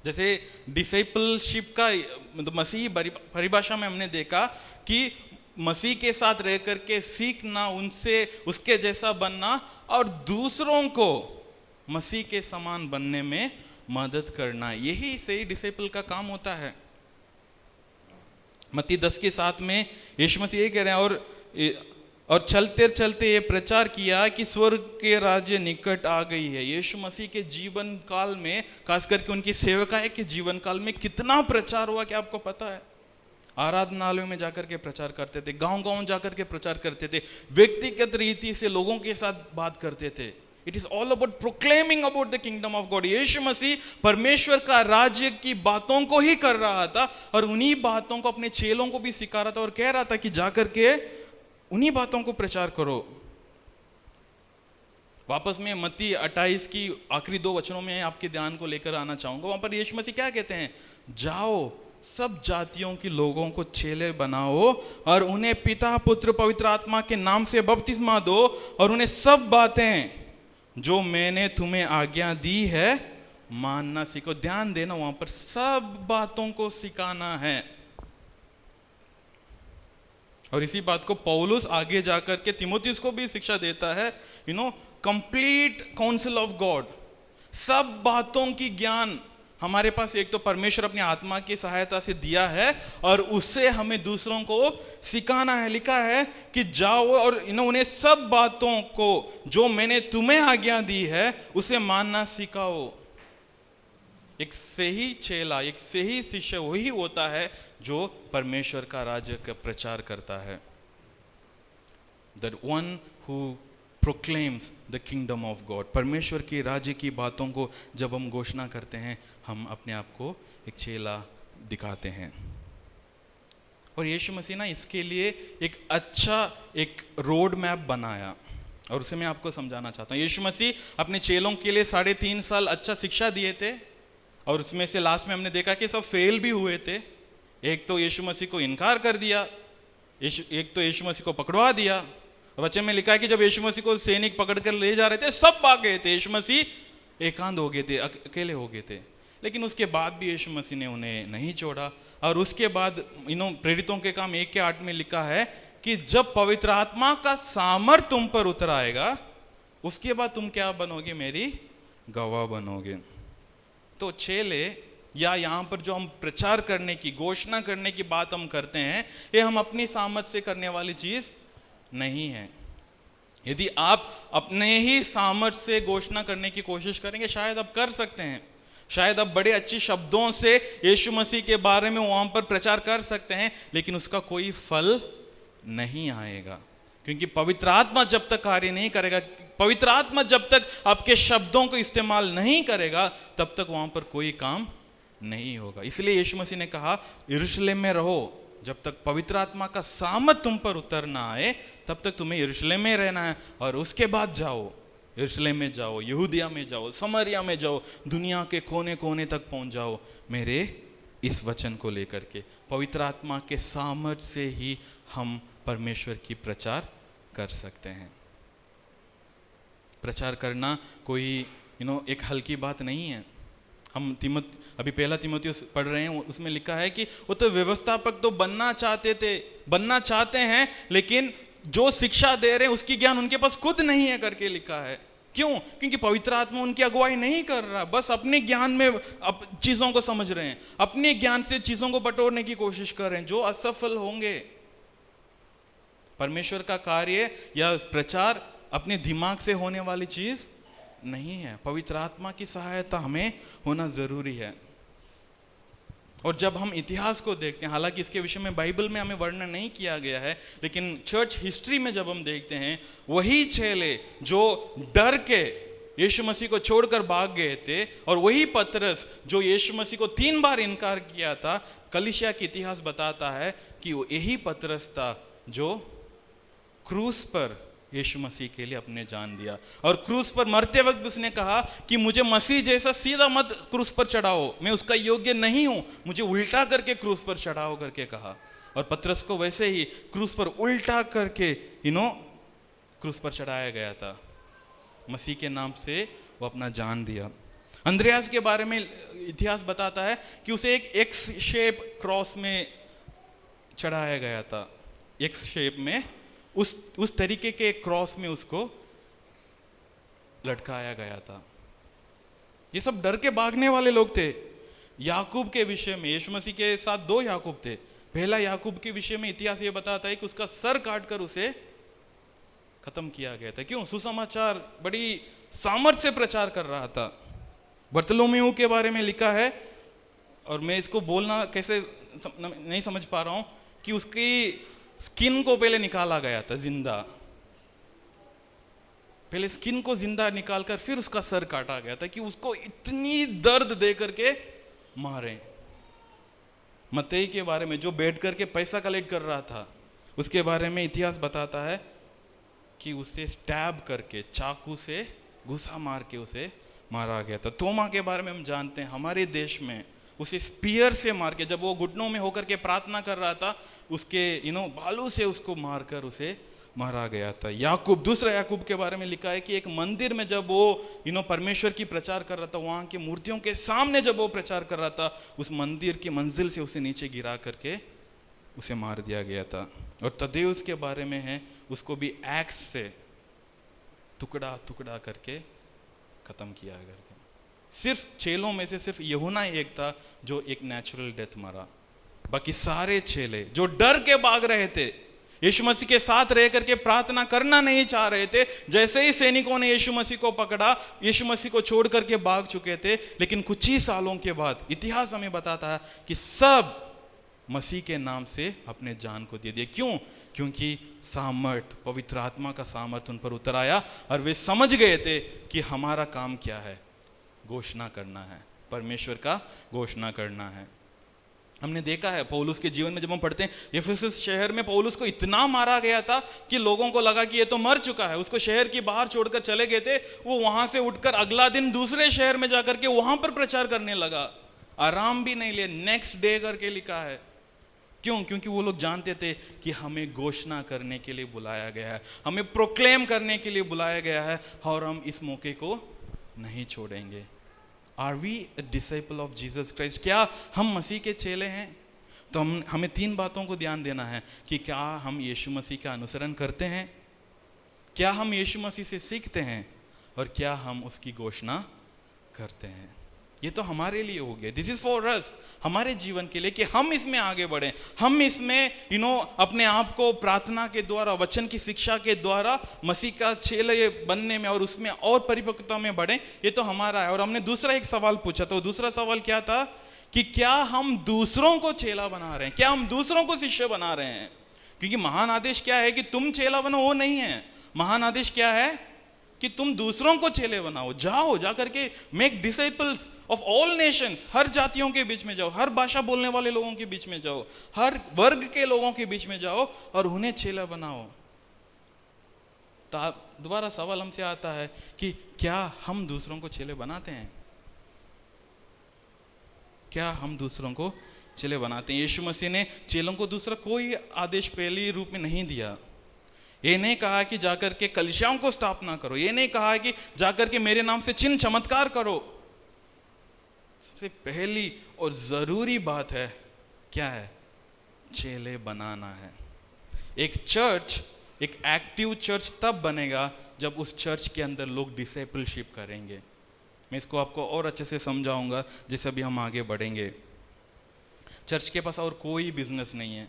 जैसे डिसाइपलशिप का मतलब मसीही परिभाषा में हमने देखा कि मसीह के साथ रह करके सीखना, उनसे उसके जैसा बनना और दूसरों को मसीह के समान बनने में मदद करना, यही सही डिसाइपल का काम होता है। मत्ती 10:7 में यीशु मसीह ये कह रहे हैं, और चलते चलते ये प्रचार किया कि स्वर्ग के राज्य निकट आ गई है। यीशु मसीह के जीवन काल में, खास करके उनकी सेवकाई के जीवन काल में कितना प्रचार हुआ, क्या आपको पता है? आराधनालयों में जाकर के प्रचार करते थे, गांव-गांव जाकर के प्रचार करते थे, व्यक्तिगत रीति से लोगों के साथ बात करते थे। It is all about proclaiming about the kingdom of God. यीशु मसीह परमेश्वर का राज्य की बातों को ही कर रहा था और उन्हीं बातों को अपने चेलों को भी सिखा रहा था और कह रहा था कि जाकर के उन्हीं बातों को प्रचार करो। वापस में मत्ती 28 की आखिरी 2 वचनों में आपके ध्यान को लेकर आना चाहूंगा। वहां पर यीशु मसीह क्या कहते हैं? जाओ, सब जातियों के लोगों को चेले बनाओ और उन्हें पिता, पुत्र, पवित्र आत्मा के नाम से बपतिस्मा दो और उन्हें सब बातें जो मैंने तुम्हें आज्ञा दी है मानना सीखो। ध्यान देना, वहां पर सब बातों को सिखाना है। और इसी बात को पौलुस आगे जाकर के तीमुथियुस को भी शिक्षा देता है। कंप्लीट काउंसिल ऑफ गॉड, सब बातों की ज्ञान हमारे पास एक तो परमेश्वर अपनी आत्मा की सहायता से दिया है और उससे हमें दूसरों को सिखाना है। लिखा है कि जाओ और उन्हें सब बातों को जो मैंने तुम्हें आज्ञा दी है उसे मानना सिखाओ। एक सही चेला, एक सही शिष्य वही होता है जो परमेश्वर का राज्य का प्रचार करता है। That one who proclaims the kingdom of God। परमेश्वर के राज्य की बातों को जब हम घोषणा करते हैं, हम अपने आप को एक चेला दिखाते हैं। और यीशु मसीह ना इसके लिए एक अच्छा एक रोड मैप बनाया और उसे मैं आपको समझाना चाहता हूँ। यीशु मसीह अपने चेलों के लिए 3.5 साल अच्छा शिक्षा दिए थे और उसमें से लास्ट में हमने देखा कि सब फेल भी हुए थे। एक तो यीशु मसीह को इनकार कर दिया, एक तो यीशु मसीह को पकड़वा दिया। वचन में लिखा है कि जब यीशु मसीह को सैनिक पकड़ कर ले जा रहे थे, सब भाग गए थे, यीशु मसीह एकांत हो गए थे, अकेले हो गए थे। लेकिन उसके बाद भी यीशु मसीह ने उन्हें नहीं छोड़ा। और उसके बाद प्रेरितों के काम 1:8 में लिखा है कि जब पवित्र आत्मा का सामर्थ तुम पर उतर आएगा, उसके बाद तुम क्या बनोगे? मेरी गवाह बनोगे। तो चेले या यहाँ पर जो हम प्रचार करने की, घोषणा करने की बात हम करते हैं, ये हम अपनी सामर्थ से करने वाली चीज नहीं है। यदि आप अपने ही सामर्थ से घोषणा करने की कोशिश करेंगे, शायद आप कर सकते हैं, शायद आप बड़े अच्छे शब्दों से यीशु मसीह के बारे में वहां पर प्रचार कर सकते हैं, लेकिन उसका कोई फल नहीं आएगा। क्योंकि पवित्र आत्मा जब तक कार्य नहीं करेगा, पवित्र आत्मा जब तक आपके शब्दों को इस्तेमाल नहीं करेगा, तब तक वहां पर कोई काम नहीं होगा। इसलिए यीशु मसीह ने कहा यरूशलेम में रहो, जब तक पवित्र आत्मा का सामर्थ तुम पर उतर ना आए तब तक तुम्हें यरूशलेम में रहना है। और उसके बाद जाओ, यरूशलेम में जाओ, यहूदिया में जाओ, समरिया में जाओ, दुनिया के कोने कोने तक पहुंच जाओ मेरे इस वचन को लेकर के। पवित्र आत्मा के सामर्थ से ही हम परमेश्वर की प्रचार कर सकते हैं। प्रचार करना कोई एक हल्की बात नहीं है। हम अभी 1 तीमुथियुस पढ़ रहे हैं, उसमें लिखा है कि वो तो व्यवस्थापक तो बनना चाहते हैं, लेकिन जो शिक्षा दे रहे हैं उसकी ज्ञान उनके पास खुद नहीं है करके लिखा है। क्यों? क्योंकि पवित्र आत्मा उनकी अगुवाई नहीं कर रहा, बस अपने ज्ञान में चीजों को समझ रहे हैं, अपने ज्ञान से चीजों को बटोरने की कोशिश कर रहे हैं, जो असफल होंगे। परमेश्वर का कार्य या प्रचार अपने दिमाग से होने वाली चीज नहीं है। पवित्र आत्मा की सहायता हमें होना जरूरी है। और जब हम इतिहास को देखते हैं, हालांकि इसके विषय में बाइबल में हमें वर्णन नहीं किया गया है, लेकिन चर्च हिस्ट्री में जब हम देखते हैं, वही चेले जो डर के यीशु मसीह को छोड़कर भाग गए थे, और वही पतरस जो यीशु मसीह को 3 बार इनकार किया था, कलीसिया का इतिहास बताता है कि वो यही पतरस था जो क्रूस पर यीशु मसीह के लिए अपने जान दिया। और क्रूस पर मरते वक्त उसने कहा कि मुझे मसीह जैसा सीधा मत क्रूस पर चढ़ाओ, मैं उसका योग्य नहीं हूं, मुझे उल्टा करके क्रूस पर चढ़ाओ करके कहा। और पतरस को वैसे ही क्रूस पर उल्टा करके क्रूस पर चढ़ाया गया था। मसीह के नाम से वो अपना जान दिया। अंद्रयास के बारे में इतिहास बताता है कि उसे एक एक्स शेप क्रॉस में चढ़ाया गया था। एक्स शेप में उस तरीके के क्रॉस में उसको लटकाया गया था। ये सब डर के भागने वाले लोग थे। याकूब के विषय में, यीशु मसीह के साथ 2 याकूब थे। पहला याकूब के विषय में इतिहास ये बताता है कि उसका सर काटकर उसे खत्म किया गया था। क्यों? सुसमाचार बड़ी सामर्थ्य से प्रचार कर रहा था। बर्तलोमेऊ के बारे में लिखा है, और मैं इसको बोलना कैसे नहीं समझ पा रहा हूं, कि उसकी स्किन को पहले निकाला गया था जिंदा, पहले स्किन को जिंदा निकालकर फिर उसका सर काटा गया था कि उसको इतनी दर्द दे करके मारे। मत्ती के बारे में, जो बैठ करके पैसा कलेक्ट कर रहा था, उसके बारे में इतिहास बताता है कि उसे स्टैब करके, चाकू से घुसा मार के उसे मारा गया था। तोमा के बारे में हम जानते हैं, हमारे देश में उसे स्पीयर से मार के, जब वो घुटनों में होकर के प्रार्थना कर रहा था, उसके बालू से उसको मारकर उसे मारा गया था। याकूब, दूसरा याकूब के बारे में लिखा है कि एक मंदिर में जब वो परमेश्वर की प्रचार कर रहा था, वहां की मूर्तियों के सामने जब वो प्रचार कर रहा था, उस मंदिर की मंजिल से उसे नीचे गिरा करके उसे मार दिया गया था। और तदेउस के बारे में है, उसको भी एक्स से टुकड़ा टुकड़ा करके खत्म किया करके। सिर्फ चेलों में से सिर्फ यूहन्ना ही एक था जो एक नेचुरल डेथ मरा। बाकी सारे चेले जो डर के भाग रहे थे, यीशु मसीह के साथ रह करके प्रार्थना करना नहीं चाह रहे थे, जैसे ही सैनिकों ने यीशु मसीह को पकड़ा, यीशु मसीह को छोड़ करके भाग चुके थे। लेकिन कुछ ही सालों के बाद इतिहास हमें बताता है कि सब मसीह के नाम से अपने जान को दे दिए। क्यों? क्योंकि सामर्थ, पवित्र आत्मा का सामर्थ उन पर उतर आया और वे समझ गए थे कि हमारा काम क्या है, घोषणा करना है, परमेश्वर का घोषणा करना है। हमने देखा है पौलुस के जीवन में, जब हम पढ़ते हैं इफिसुस शहर में पौलुस को इतना मारा गया था कि लोगों को लगा कि ये तो मर चुका है, उसको शहर के बाहर छोड़कर चले गए थे। वो वहां से उठकर अगला दिन दूसरे शहर में जाकर के वहां पर प्रचार करने लगा, आराम भी नहीं लिया, नेक्स्ट डे करके लिखा है। क्यों? क्योंकि वो लोग जानते थे कि हमें घोषणा करने के लिए बुलाया गया है, हमें प्रोक्लेम करने के लिए बुलाया गया है और हम इस मौके को नहीं छोड़ेंगे। Are we a disciple of Jesus Christ? क्या हम मसीह के चेले हैं? तो हमें 3 बातों को ध्यान देना है कि क्या हम यीशु मसीह का अनुसरण करते हैं, क्या हम यीशु मसीह से सीखते हैं, और क्या हम उसकी घोषणा करते हैं। ये तो हमारे लिए हो गया, दिस इज फॉर अस, हमारे जीवन के लिए, कि हम इसमें आगे बढ़ें, हम इसमें अपने आप को प्रार्थना के द्वारा, वचन की शिक्षा के द्वारा मसीह का चेले बनने में और उसमें और परिपक्वता में बढ़ें। ये तो हमारा है। और हमने दूसरा एक सवाल पूछा, तो दूसरा सवाल क्या था कि क्या हम दूसरों को चेला बना रहे हैं, क्या हम दूसरों को शिष्य बना रहे हैं? क्योंकि महान आदेश क्या है कि तुम चेला बनो, वो नहीं है। महान आदेश क्या है कि तुम दूसरों को चेले बनाओ, जाओ, जाकर के make disciples of all nations, हर जातियों के बीच में जाओ, हर भाषा बोलने वाले लोगों के बीच में जाओ, हर वर्ग के लोगों के बीच में जाओ और उन्हें चेला बनाओ। तो दोबारा सवाल हमसे आता है कि क्या हम दूसरों को चेले बनाते हैं? क्या हम दूसरों को चेले बनाते हैं? यीशु मसीह ने चेलों को दूसरा कोई आदेश पहले रूप में नहीं दिया। ये नहीं कहा कि जाकर के कलीसियाओं को स्थापना करो, ये नहीं कहा कि जाकर के मेरे नाम से चिन्ह चमत्कार करो। सबसे पहली और जरूरी बात है, क्या है? चेले बनाना है। एक चर्च, एक एक्टिव चर्च तब बनेगा जब उस चर्च के अंदर लोग डिसाइपलशिप करेंगे। मैं इसको आपको और अच्छे से समझाऊंगा जैसे अभी हम आगे बढ़ेंगे। चर्च के पास और कोई बिजनेस नहीं है।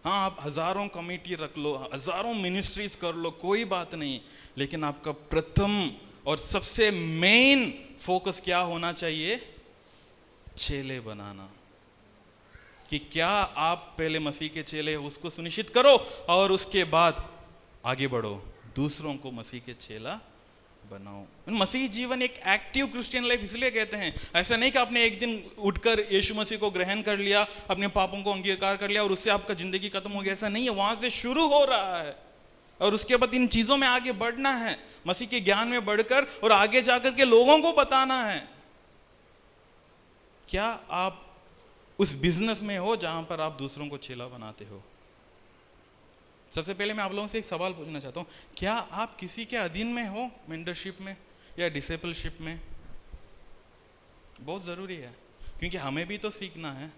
हाँ, आप हजारों कमेटी रख लो, हजारों मिनिस्ट्रीज कर लो, कोई बात नहीं, लेकिन आपका प्रथम और सबसे मेन फोकस क्या होना चाहिए? चेले बनाना। कि क्या आप पहले मसीह के चेले हो उसको सुनिश्चित करो और उसके बाद आगे बढ़ो, दूसरों को मसीह के चेला बनाओ। मसीह जीवन एक एक्टिव क्रिश्चियन लाइफ इसलिए कहते हैं। ऐसा नहीं कि आपने एक दिन उठकर यीशु मसीह को ग्रहण कर लिया, अपने पापों को अंगीकार कर लिया और उससे आपका जिंदगी खत्म हो गया, ऐसा नहीं है। वहां से शुरू हो रहा है और उसके बाद इन चीजों में आगे बढ़ना है, मसीह के ज्ञान में बढ़कर, और आगे जाकर के लोगों को बताना है। क्या आप उस बिजनेस में हो जहां पर आप दूसरों को चेला बनाते हो? सबसे पहले मैं आप लोगों से एक सवाल पूछना चाहता हूँ, क्या आप किसी के अधीन में हो, मेंटरशिप में या डिसेबलशिप में? बहुत ज़रूरी है, क्योंकि हमें भी तो सीखना है।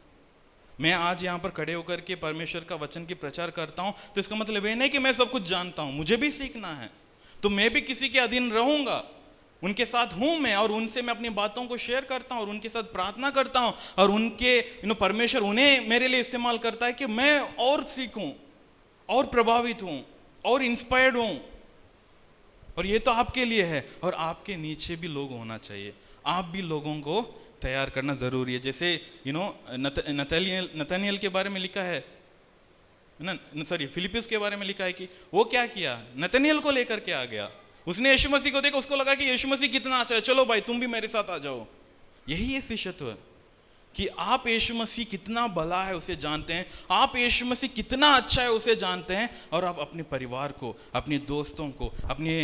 मैं आज यहाँ पर खड़े होकर के परमेश्वर का वचन की प्रचार करता हूँ तो इसका मतलब ये नहीं कि मैं सब कुछ जानता हूँ, मुझे भी सीखना है। तो मैं भी किसी के अधीन रहूँगा, उनके साथ हूँ मैं, और उनसे मैं अपनी बातों को शेयर करता हूँ और उनके साथ प्रार्थना करता हूँ, और उनके परमेश्वर उन्हें मेरे लिए इस्तेमाल करता है कि मैं और सीखूँ और प्रभावित हूं और इंस्पायर्ड हूं। और ये तो आपके लिए है, और आपके नीचे भी लोग होना चाहिए। आप भी लोगों को तैयार करना जरूरी है। जैसे नतनिएल के बारे में लिखा है ना, सॉरी फिलिपिस के बारे में लिखा है कि वो क्या किया, नतनिएल को लेकर के आ गया। उसने यीशु मसीह को देखा, उसको लगा कि यीशु मसीह कितना अच्छा है, चलो भाई तुम भी मेरे साथ आ जाओ। यही है शिष्यत्व, कि आप यीशु मसीह कितना भला है उसे जानते हैं, आप यीशु मसीह कितना अच्छा है उसे जानते हैं, और आप अपने परिवार को, अपने दोस्तों को, अपने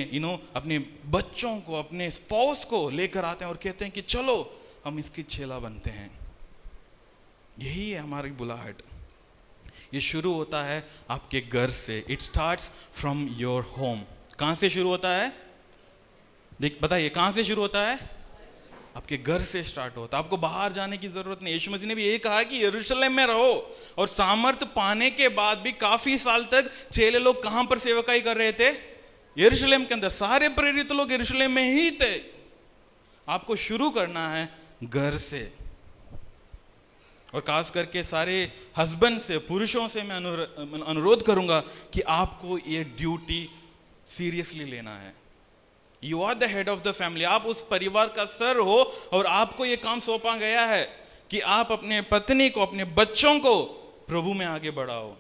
अपने बच्चों को, अपने स्पाउस को लेकर आते हैं और कहते हैं कि चलो हम इसकी चेला बनते हैं। यही है हमारी बुलाहट। ये शुरू होता है आपके घर से। It starts from your home. कहां से शुरू होता है? बताइए, कहां से शुरू होता है? आपके घर से स्टार्ट होता है। आपको बाहर जाने की जरूरत नहीं। यीशु मसीह ने भी ये कहा कि यरूशलेम में रहो, और सामर्थ पाने के बाद भी काफी साल तक चेले लोग कहां पर सेवकाई कर रहे थे? यरूशलेम के अंदर। सारे प्रेरित लोग यरूशलेम में ही थे। आपको शुरू करना है घर से। और खास करके सारे हस्बैंड से, पुरुषों से मैं अनुरोध करूंगा कि आपको ये ड्यूटी सीरियसली लेना है। You are the head of the family, आप उस परिवार का सर हो और आपको ये काम सौंपा गया है कि आप अपने पत्नी को, अपने बच्चों को प्रभु में आगे बढ़ाओ।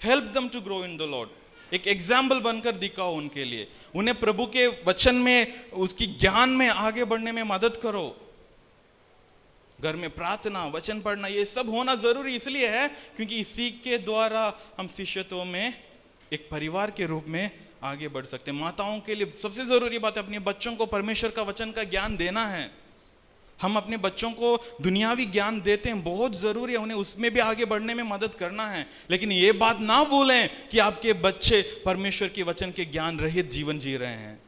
Help them to grow in the Lord, एक एग्जाम्पल बनकर दिखाओ उनके लिए, उन्हें प्रभु के वचन में, उसकी ज्ञान में आगे बढ़ने में मदद करो। घर में प्रार्थना, वचन पढ़ना, ये सब होना जरूरी इसलिए है क्योंकि इसी के द्वारा हम शिष्यत्व में एक परिवार के रूप में आगे बढ़ सकते हैं। माताओं के लिए सबसे जरूरी बात है अपने बच्चों को परमेश्वर का वचन का ज्ञान देना है। हम अपने बच्चों को दुनियावी ज्ञान देते हैं, बहुत जरूरी है, उन्हें उसमें भी आगे बढ़ने में मदद करना है, लेकिन ये बात ना भूलें कि आपके बच्चे परमेश्वर के वचन के ज्ञान रहित जीवन जी रहे हैं।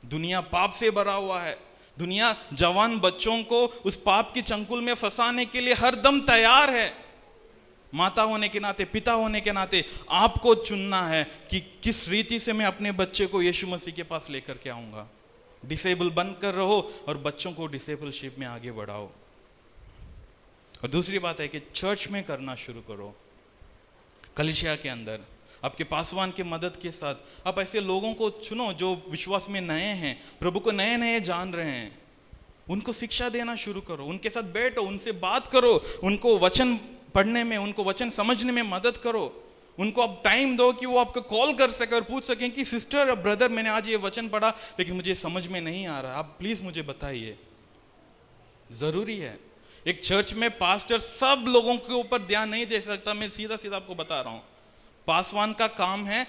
दुनिया पाप से भरा हुआ है, दुनिया जवान बच्चों को उस पाप की चंगुल में फंसाने के लिए हर दम तैयार है। माता होने के नाते, पिता होने के नाते आपको चुनना है कि किस रीति से मैं अपने बच्चे को यीशु मसीह के पास लेकर के आऊंगा। डिसेबल बनकर रहो और बच्चों को डिसेबलशिप में आगे बढ़ाओ। और दूसरी बात है कि चर्च में करना शुरू करो, कलीसिया के अंदर आपके पासवान की मदद के साथ आप ऐसे लोगों को चुनो जो विश्वास में नए हैं, प्रभु को नए नए जान रहे हैं, उनको शिक्षा देना शुरू करो, उनके साथ बैठो, उनसे बात करो, उनको वचन पढ़ने में, उनको वचन समझने में मदद करो। उनको आप टाइम दो कि वो आपको कॉल कर सके और पूछ सकें कि सिस्टर और ब्रदर, मैंने आज ये वचन पढ़ा लेकिन मुझे समझ में नहीं आ रहा, आप प्लीज मुझे बताइए। जरूरी है। एक चर्च में पास्टर सब लोगों के ऊपर ध्यान नहीं दे सकता, मैं सीधा सीधा आपको बता रहा हूं। पासवान का काम है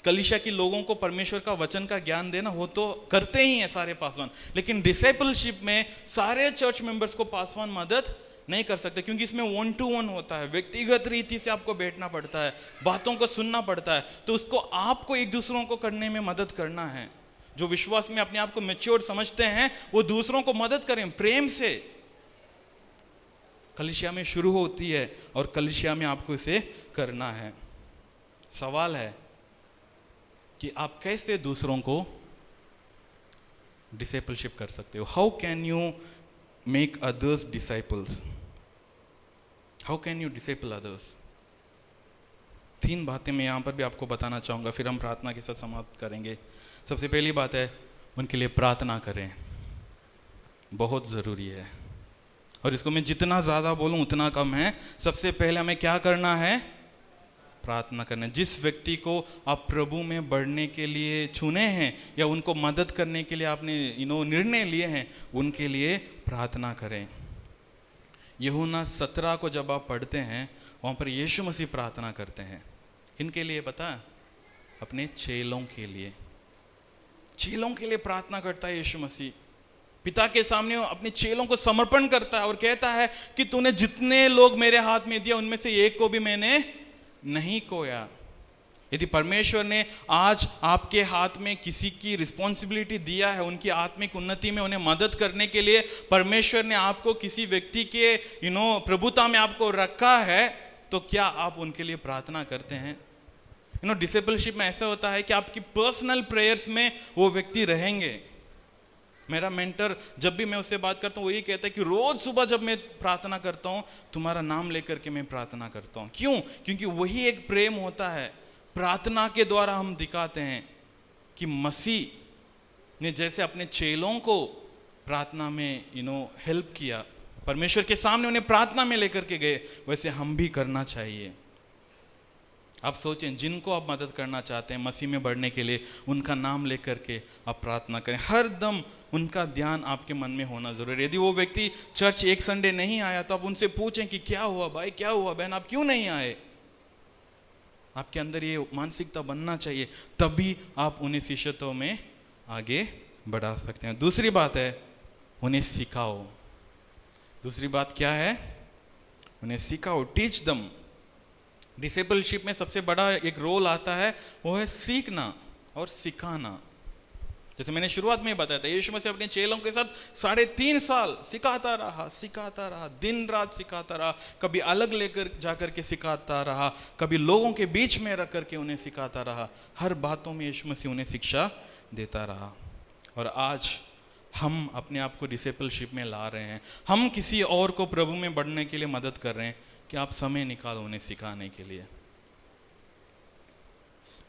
कलीसिया के लोगों को परमेश्वर का वचन का ज्ञान देना, हो तो करते ही हैं सारे पासवान, लेकिन डिसेबलशिप में सारे चर्च मेंबर्स को पासवान मदद नहीं कर सकते, क्योंकि इसमें 1 to 1 होता है, व्यक्तिगत रीति से आपको बैठना पड़ता है, बातों को सुनना पड़ता है, तो उसको आपको एक दूसरों को करने में मदद करना है। जो विश्वास में अपने आप को मैच्योर समझते हैं वो दूसरों को मदद करें प्रेम से। कलीसिया में शुरू होती है और कलीसिया में आपको इसे करना है। सवाल है कि आप कैसे दूसरों को डिसेबलशिप कर सकते हो। How can you make others disciples, how can you disable others. 3 बातें मैं यहां पर भी आपको बताना चाहूंगा, फिर हम प्रार्थना के साथ समाप्त करेंगे। सबसे पहली बात है उनके लिए प्रार्थना करें, बहुत जरूरी है, और इसको मैं जितना ज्यादा बोलूं उतना कम है। सबसे पहले हमें क्या करना है, प्रार्थना करना। जिस व्यक्ति को आप प्रभु में बढ़ने के लिए चुने हैं या उनको मदद करने के लिए आपने निर्णय लिए हैं, उनके लिए प्रार्थना करें। यूहन्ना 17 को जब आप पढ़ते हैं वहां पर यीशु मसीह प्रार्थना करते हैं, किनके लिए पता? अपने चेलों के लिए। चेलों के लिए प्रार्थना करता है यीशु मसीह, पिता के सामने अपने चेलों को समर्पण करता है और कहता है कि तूने जितने लोग मेरे हाथ में दिया उनमें से एक को भी मैंने नहीं खोया। यदि परमेश्वर ने आज आपके हाथ में किसी की रिस्पॉन्सिबिलिटी दिया है, उनकी आत्मिक उन्नति में उन्हें मदद करने के लिए परमेश्वर ने आपको किसी व्यक्ति के प्रभुता में आपको रखा है, तो क्या आप उनके लिए प्रार्थना करते हैं? डिसेबलशिप में ऐसा होता है कि आपकी पर्सनल प्रेयर्स में वो व्यक्ति रहेंगे। मेरा मेंटर जब भी मैं उससे बात करता हूँ वो यही कहता है कि रोज सुबह जब मैं प्रार्थना करता हूँ तुम्हारा नाम लेकर के मैं प्रार्थना करता हूँ। क्यों? क्योंकि वही एक प्रेम होता है। प्रार्थना के द्वारा हम दिखाते हैं कि मसीह ने जैसे अपने चेलों को प्रार्थना में हेल्प किया, परमेश्वर के सामने उन्हें प्रार्थना में लेकर के गए, वैसे हम भी करना चाहिए। आप सोचें, जिनको आप मदद करना चाहते हैं मसीह में बढ़ने के लिए, उनका नाम लेकर के आप प्रार्थना करें। हर दम उनका ध्यान आपके मन में होना जरूरी है। यदि वो व्यक्ति चर्च एक संडे नहीं आया तो आप उनसे पूछें कि क्या हुआ भाई, क्या हुआ बहन, आप क्यों नहीं आए। आपके अंदर ये मानसिकता बनना चाहिए, तभी आप उन्हें शिष्यत्व में आगे बढ़ा सकते हैं। दूसरी बात है उन्हें सिखाओ। दूसरी बात क्या है? उन्हें सिखाओ, टीच दम। डिसेबलशिप में सबसे बड़ा एक रोल आता है, वो है सीखना और सिखाना। जैसे मैंने शुरुआत में बताया था, यीशु मसीह अपने चेलों के साथ 3.5 साल सिखाता रहा, दिन रात सिखाता रहा, कभी अलग लेकर जाकर के सिखाता रहा, कभी लोगों के बीच में रख करके उन्हें सिखाता रहा। हर बातों में यीशु मसीह उन्हें शिक्षा देता रहा। और आज हम अपने आप को डिसिपलशिप में ला रहे हैं, हम किसी और को प्रभु में बढ़ने के लिए मदद कर रहे हैं कि आप समय निकालो उन्हें सिखाने के लिए।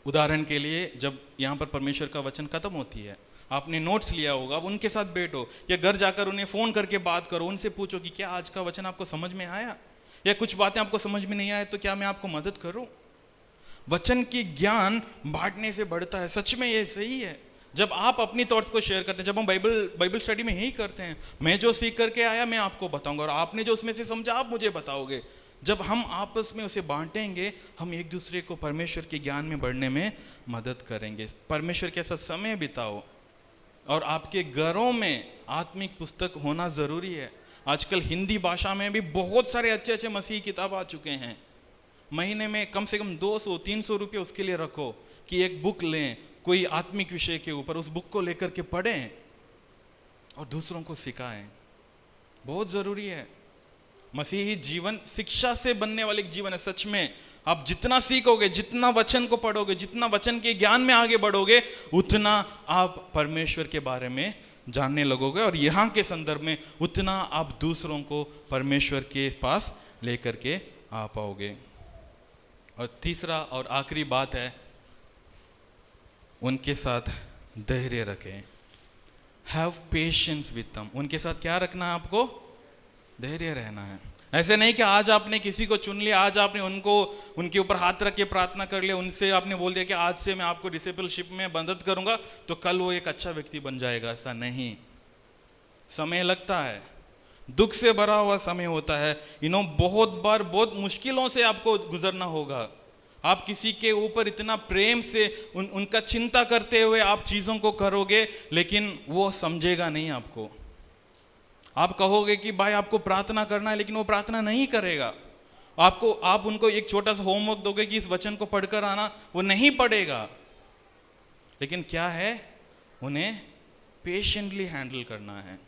उदाहरण के लिए, जब यहाँ पर परमेश्वर का वचन खत्म होती है, आपने नोट्स लिया होगा, अब उनके साथ बैठो या घर जाकर उन्हें फ़ोन करके बात करो, उनसे पूछो कि क्या आज का वचन आपको समझ में आया, या कुछ बातें आपको समझ में नहीं आए तो क्या मैं आपको मदद करूं। वचन की ज्ञान बांटने से बढ़ता है, सच में ये सही है। जब आप अपनी थॉट्स को शेयर करते हैं, जब हम बाइबल स्टडी में यही करते हैं, मैं जो सीख करके आया मैं आपको बताऊंगा और आपने जो उसमें से समझा आप मुझे बताओगे। जब हम आपस में उसे बांटेंगे, हम एक दूसरे को परमेश्वर के ज्ञान में बढ़ने में मदद करेंगे। परमेश्वर के साथ समय बिताओ, और आपके घरों में आत्मिक पुस्तक होना ज़रूरी है। आजकल हिंदी भाषा में भी बहुत सारे अच्छे अच्छे मसीही किताब आ चुके हैं। महीने में कम से कम 200-300 रुपये उसके लिए रखो कि एक बुक लें कोई आत्मिक विषय के ऊपर, उस बुक को लेकर के पढ़ें और दूसरों को सिखाएं। बहुत ज़रूरी है। मसीही जीवन शिक्षा से बनने वाले जीवन है। सच में आप जितना सीखोगे, जितना वचन को पढ़ोगे, जितना वचन के ज्ञान में आगे बढ़ोगे, उतना आप परमेश्वर के बारे में जानने लगोगे, और यहाँ के संदर्भ में उतना आप दूसरों को परमेश्वर के पास लेकर के आ पाओगे। और तीसरा और आखिरी बात है, उनके साथ धैर्य रखें। Have patience with them. उनके साथ क्या रखना है? आपको धैर्य रहना है। ऐसे नहीं कि आज आपने किसी को चुन लिया, आज आपने उनके ऊपर हाथ रख के प्रार्थना कर लिया, उनसे आपने बोल दिया कि आज से मैं आपको डिसिपलशिप में मदद करूंगा तो कल वो एक अच्छा व्यक्ति बन जाएगा। ऐसा नहीं, समय लगता है, दुख से भरा हुआ समय होता है। बहुत बार बहुत मुश्किलों से आपको गुजरना होगा। आप किसी के ऊपर इतना प्रेम से उनका चिंता करते हुए आप चीज़ों को करोगे, लेकिन वो समझेगा नहीं आपको। आप कहोगे कि भाई आपको प्रार्थना करना है, लेकिन वो प्रार्थना नहीं करेगा। आप उनको एक छोटा सा होमवर्क दोगे कि इस वचन को पढ़कर आना, वो नहीं पढ़ेगा। लेकिन क्या है, उन्हें पेशेंटली हैंडल करना है।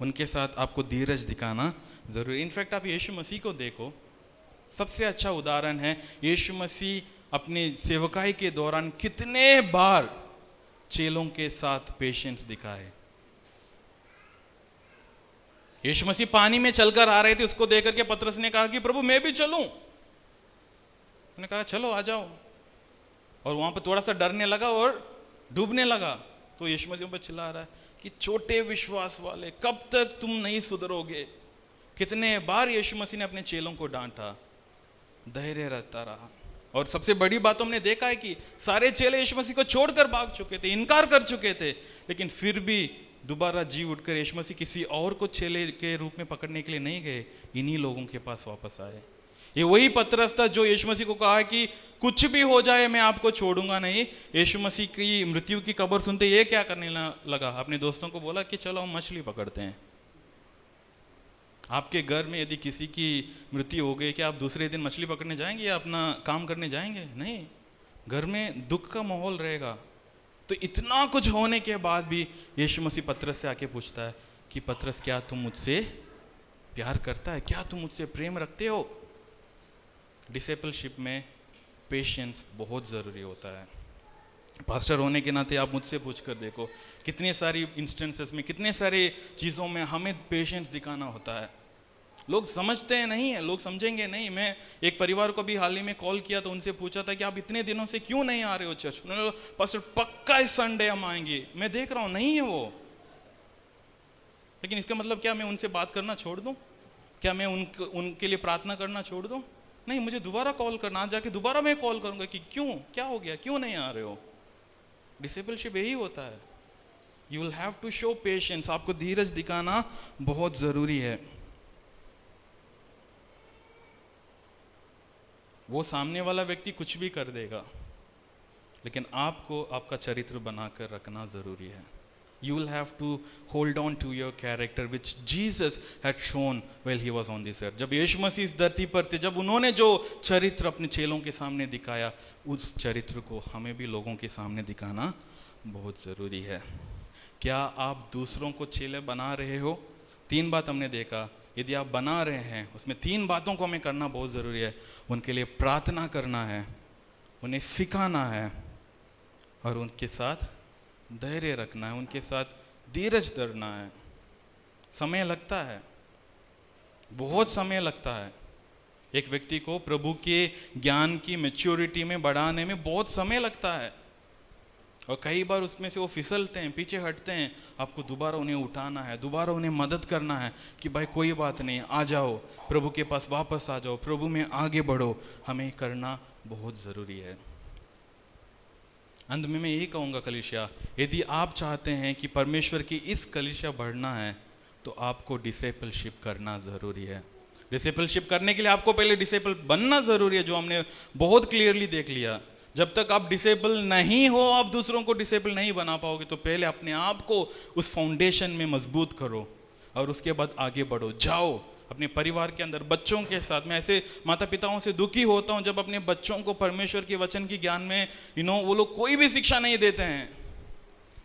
उनके साथ आपको धीरज दिखाना जरूरी। इनफैक्ट आप यीशु मसीह को देखो, सबसे अच्छा उदाहरण है। यीशु मसीह अपने सेवकाई के दौरान कितने बार चेलों के साथ पेशेंस दिखाए। यीशु मसीह पानी में चलकर आ रहे थे, उसको देख करके पतरस ने कहा कि प्रभु मैं भी चलूं। उन्होंने कहा चलो आ जाओ, और वहां पर थोड़ा सा डरने लगा और डूबने लगा। तो यीशु मसीह पर चिल्ला रहा है कि छोटे विश्वास वाले, कब तक तुम नहीं सुधरोगे। कितने बार यीशु मसीह ने अपने चेलों को डांटा, धैर्य रहता रहा। और सबसे बड़ी बात हमने देखा है कि सारे चेले यीशु मसीह को छोड़कर भाग चुके थे, इनकार कर चुके थे, लेकिन फिर भी दोबारा जी उठकर यीशु मसीह किसी और को चेले के रूप में पकड़ने के लिए नहीं गए, इन्हीं लोगों के पास वापस आए। ये वही पतरस था जो यीशु मसीह को कहा कि कुछ भी हो जाए मैं आपको छोड़ूंगा नहीं। यीशु मसीह की मृत्यु की खबर सुनते ये क्या करने लगा, अपने दोस्तों को बोला कि चलो हम मछली पकड़ते हैं। आपके घर में यदि किसी की मृत्यु हो गई, क्या आप दूसरे दिन मछली पकड़ने जाएंगे या अपना काम करने जाएंगे? नहीं, घर में दुख का माहौल रहेगा। तो इतना कुछ होने के बाद भी यीशु मसीह पतरस से आके पूछता है कि पतरस क्या तुम मुझसे प्यार करता है, क्या तुम मुझसे प्रेम रखते हो? डिसिपलशिप में पेशेंस बहुत ज़रूरी होता है। पास्टर होने के नाते आप मुझसे पूछ कर देखो, कितने सारी इंस्टेंसेस में, कितने सारे चीज़ों में हमें पेशेंस दिखाना होता है। लोग समझते हैं नहीं है, लोग समझेंगे नहीं। मैं एक परिवार को भी हाल ही में कॉल किया तो उनसे पूछा था कि आप इतने दिनों से क्यों नहीं आ रहे हो चर्च? उन्होंने बोला पास्टर पक्का इस संडे हम आएंगे। मैं देख रहा हूँ नहीं है वो। लेकिन इसका मतलब क्या मैं उनसे बात करना छोड़ दूँ? क्या मैं उनके लिए प्रार्थना करना छोड़ दूँ? नहीं, मुझे दोबारा कॉल करना, आज जाके दोबारा मैं कॉल करूँगा कि क्यों, क्या हो गया, क्यों नहीं आ रहे हो। डिसिपलशिप यही होता है। You will have to show patience. आपको धीरज दिखाना बहुत ज़रूरी है। वो सामने वाला व्यक्ति कुछ भी कर देगा, लेकिन आपको आपका चरित्र बनाकर रखना जरूरी है। You will have to hold on to your character which Jesus had shown while he was on this earth. जब यीशु मसीह इस धरती पर थे, जब उन्होंने जो चरित्र अपने चेलों के सामने दिखाया, उस चरित्र को हमें भी लोगों के सामने दिखाना बहुत ज़रूरी है। क्या आप दूसरों को चेले बना रहे हो? 3 बात हमने देखा। यदि आप बना रहे हैं, उसमें 3 बातों को हमें करना बहुत ज़रूरी है। उनके लिए प्रार्थना करना है, उन्हें सिखाना है, और उनके साथ धैर्य रखना है, उनके साथ धीरज धरना है। समय लगता है, बहुत समय लगता है। एक व्यक्ति को प्रभु के ज्ञान की मैच्योरिटी में बढ़ाने में बहुत समय लगता है, और कई बार उसमें से वो फिसलते हैं, पीछे हटते हैं। आपको दोबारा उन्हें उठाना है, दोबारा उन्हें मदद करना है कि भाई कोई बात नहीं, आ जाओ प्रभु के पास, वापस आ जाओ, प्रभु में आगे बढ़ो। हमें करना बहुत ज़रूरी है। अंत में मैं यही कहूँगा कलीसिया, यदि आप चाहते हैं कि परमेश्वर की इस कलीसिया बढ़ना है तो आपको डिसेपलशिप करना ज़रूरी है। डिसेपलशिप करने के लिए आपको पहले डिसेपल बनना ज़रूरी है, जो हमने बहुत क्लियरली देख लिया। जब तक आप डिसेबल नहीं हो, आप दूसरों को डिसेबल नहीं बना पाओगे। तो पहले अपने आप को उस फाउंडेशन में मजबूत करो और उसके बाद आगे बढ़ो। जाओ अपने परिवार के अंदर बच्चों के साथ। मैं ऐसे माता पिताओं से दुखी होता हूं जब अपने बच्चों को परमेश्वर के वचन की ज्ञान में वो लोग कोई भी शिक्षा नहीं देते हैं।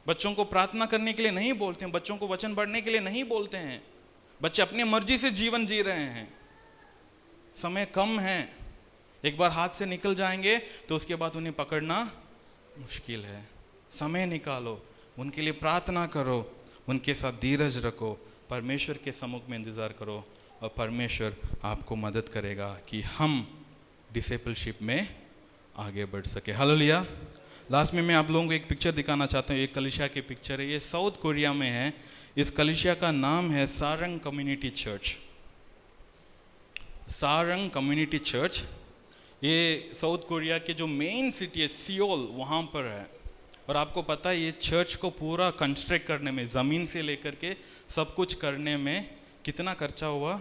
बच्चों को प्रार्थना करने के लिए नहीं बोलते हैं, बच्चों को वचन पढ़ने के लिए नहीं बोलते हैं। बच्चे अपनी मर्जी से जीवन जी रहे हैं। समय कम है, एक बार हाथ से निकल जाएंगे तो उसके बाद उन्हें पकड़ना मुश्किल है। समय निकालो, उनके लिए प्रार्थना करो, उनके साथ धीरज रखो, परमेश्वर के सम्मुख में इंतज़ार करो और परमेश्वर आपको मदद करेगा कि हम डिसेपलशिप में आगे बढ़ सके। हालेलुया। लास्ट में मैं आप लोगों को एक पिक्चर दिखाना चाहता हूँ। एक कलीसिया की पिक्चर है, ये साउथ कोरिया में है। इस कलीसिया का नाम है Sarang community church. Sarang community church, ये साउथ कोरिया के जो मेन सिटी है सियोल, वहाँ पर है। और आपको पता है ये चर्च को पूरा कंस्ट्रक्ट करने में, ज़मीन से लेकर के सब कुछ करने में कितना खर्चा हुआ?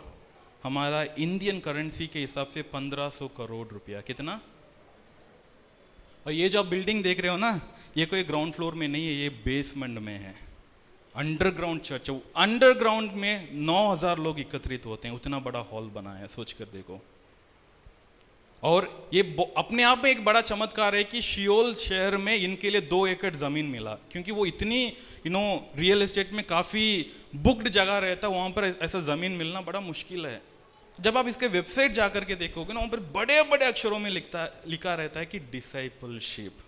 हमारा इंडियन करेंसी के हिसाब से 1500 करोड़ रुपया। कितना? और ये जो आप बिल्डिंग देख रहे हो ना, ये कोई ग्राउंड फ्लोर में नहीं है, ये बेसमेंट में है। अंडरग्राउंड चर्च, अंडरग्राउंड में 9000 लोग एकत्रित होते हैं। उतना बड़ा हॉल बना है, सोच कर देखो। और ये अपने आप में एक बड़ा चमत्कार है कि शियोल शहर में इनके लिए 2 एकड़ ज़मीन मिला, क्योंकि वो इतनी रियल एस्टेट में काफ़ी बुक्ड जगह रहता है, वहाँ पर ऐसा ज़मीन मिलना बड़ा मुश्किल है। जब आप इसके वेबसाइट जा करके देखोगे ना, वहाँ पर बड़े बड़े अक्षरों में लिखा रहता है कि डिसाइपलशिप।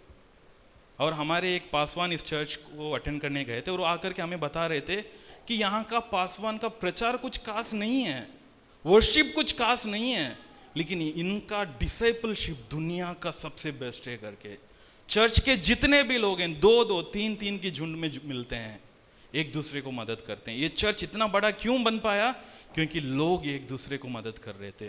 और हमारे एक पासवान इस चर्च को अटेंड करने गए थे और वो आकर के हमें बता रहे थे कि यहाँ का पासवान का प्रचार कुछ खास नहीं है, वर्शिप कुछ खास नहीं है, लेकिन इनका डिसाइपलशिप दुनिया का सबसे बेस्ट है करके। चर्च के जितने भी लोग हैं 2-2, 3-3 की झुंड में मिलते हैं, एक दूसरे को मदद करते हैं। ये चर्च इतना बड़ा क्यों बन पाया? क्योंकि लोग एक दूसरे को मदद कर रहे थे।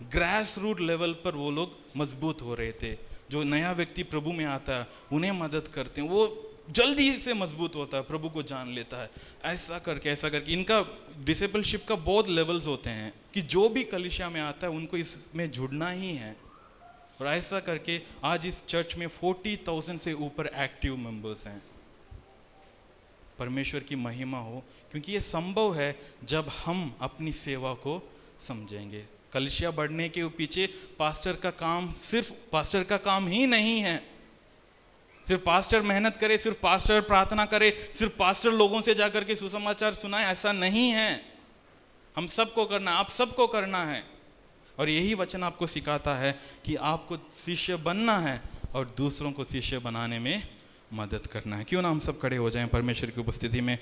ग्रास रूट लेवल पर वो लोग मजबूत हो रहे थे। जो नया व्यक्ति प्रभु में आता है उन्हें मदद करते हैं, वो जल्दी से मजबूत होता है, प्रभु को जान लेता है। ऐसा करके इनका डिसेबलशिप का बहुत लेवल्स होते हैं कि जो भी कलीसिया में आता है उनको इसमें जुड़ना ही है। और ऐसा करके आज इस चर्च में 40,000 से ऊपर एक्टिव मेंबर्स हैं। परमेश्वर की महिमा हो, क्योंकि ये संभव है जब हम अपनी सेवा को समझेंगे। कलीसिया बढ़ने के पीछे पास्टर का काम सिर्फ पास्टर का काम ही नहीं है। सिर्फ पास्टर मेहनत करे, सिर्फ पास्टर प्रार्थना करे, सिर्फ पास्टर लोगों से जाकर के सुसमाचार सुनाए, ऐसा नहीं है। हम सबको करना, आप सबको करना है। और यही वचन आपको सिखाता है कि आपको शिष्य बनना है और दूसरों को शिष्य बनाने में मदद करना है। क्यों ना हम सब खड़े हो जाएं परमेश्वर की उपस्थिति में।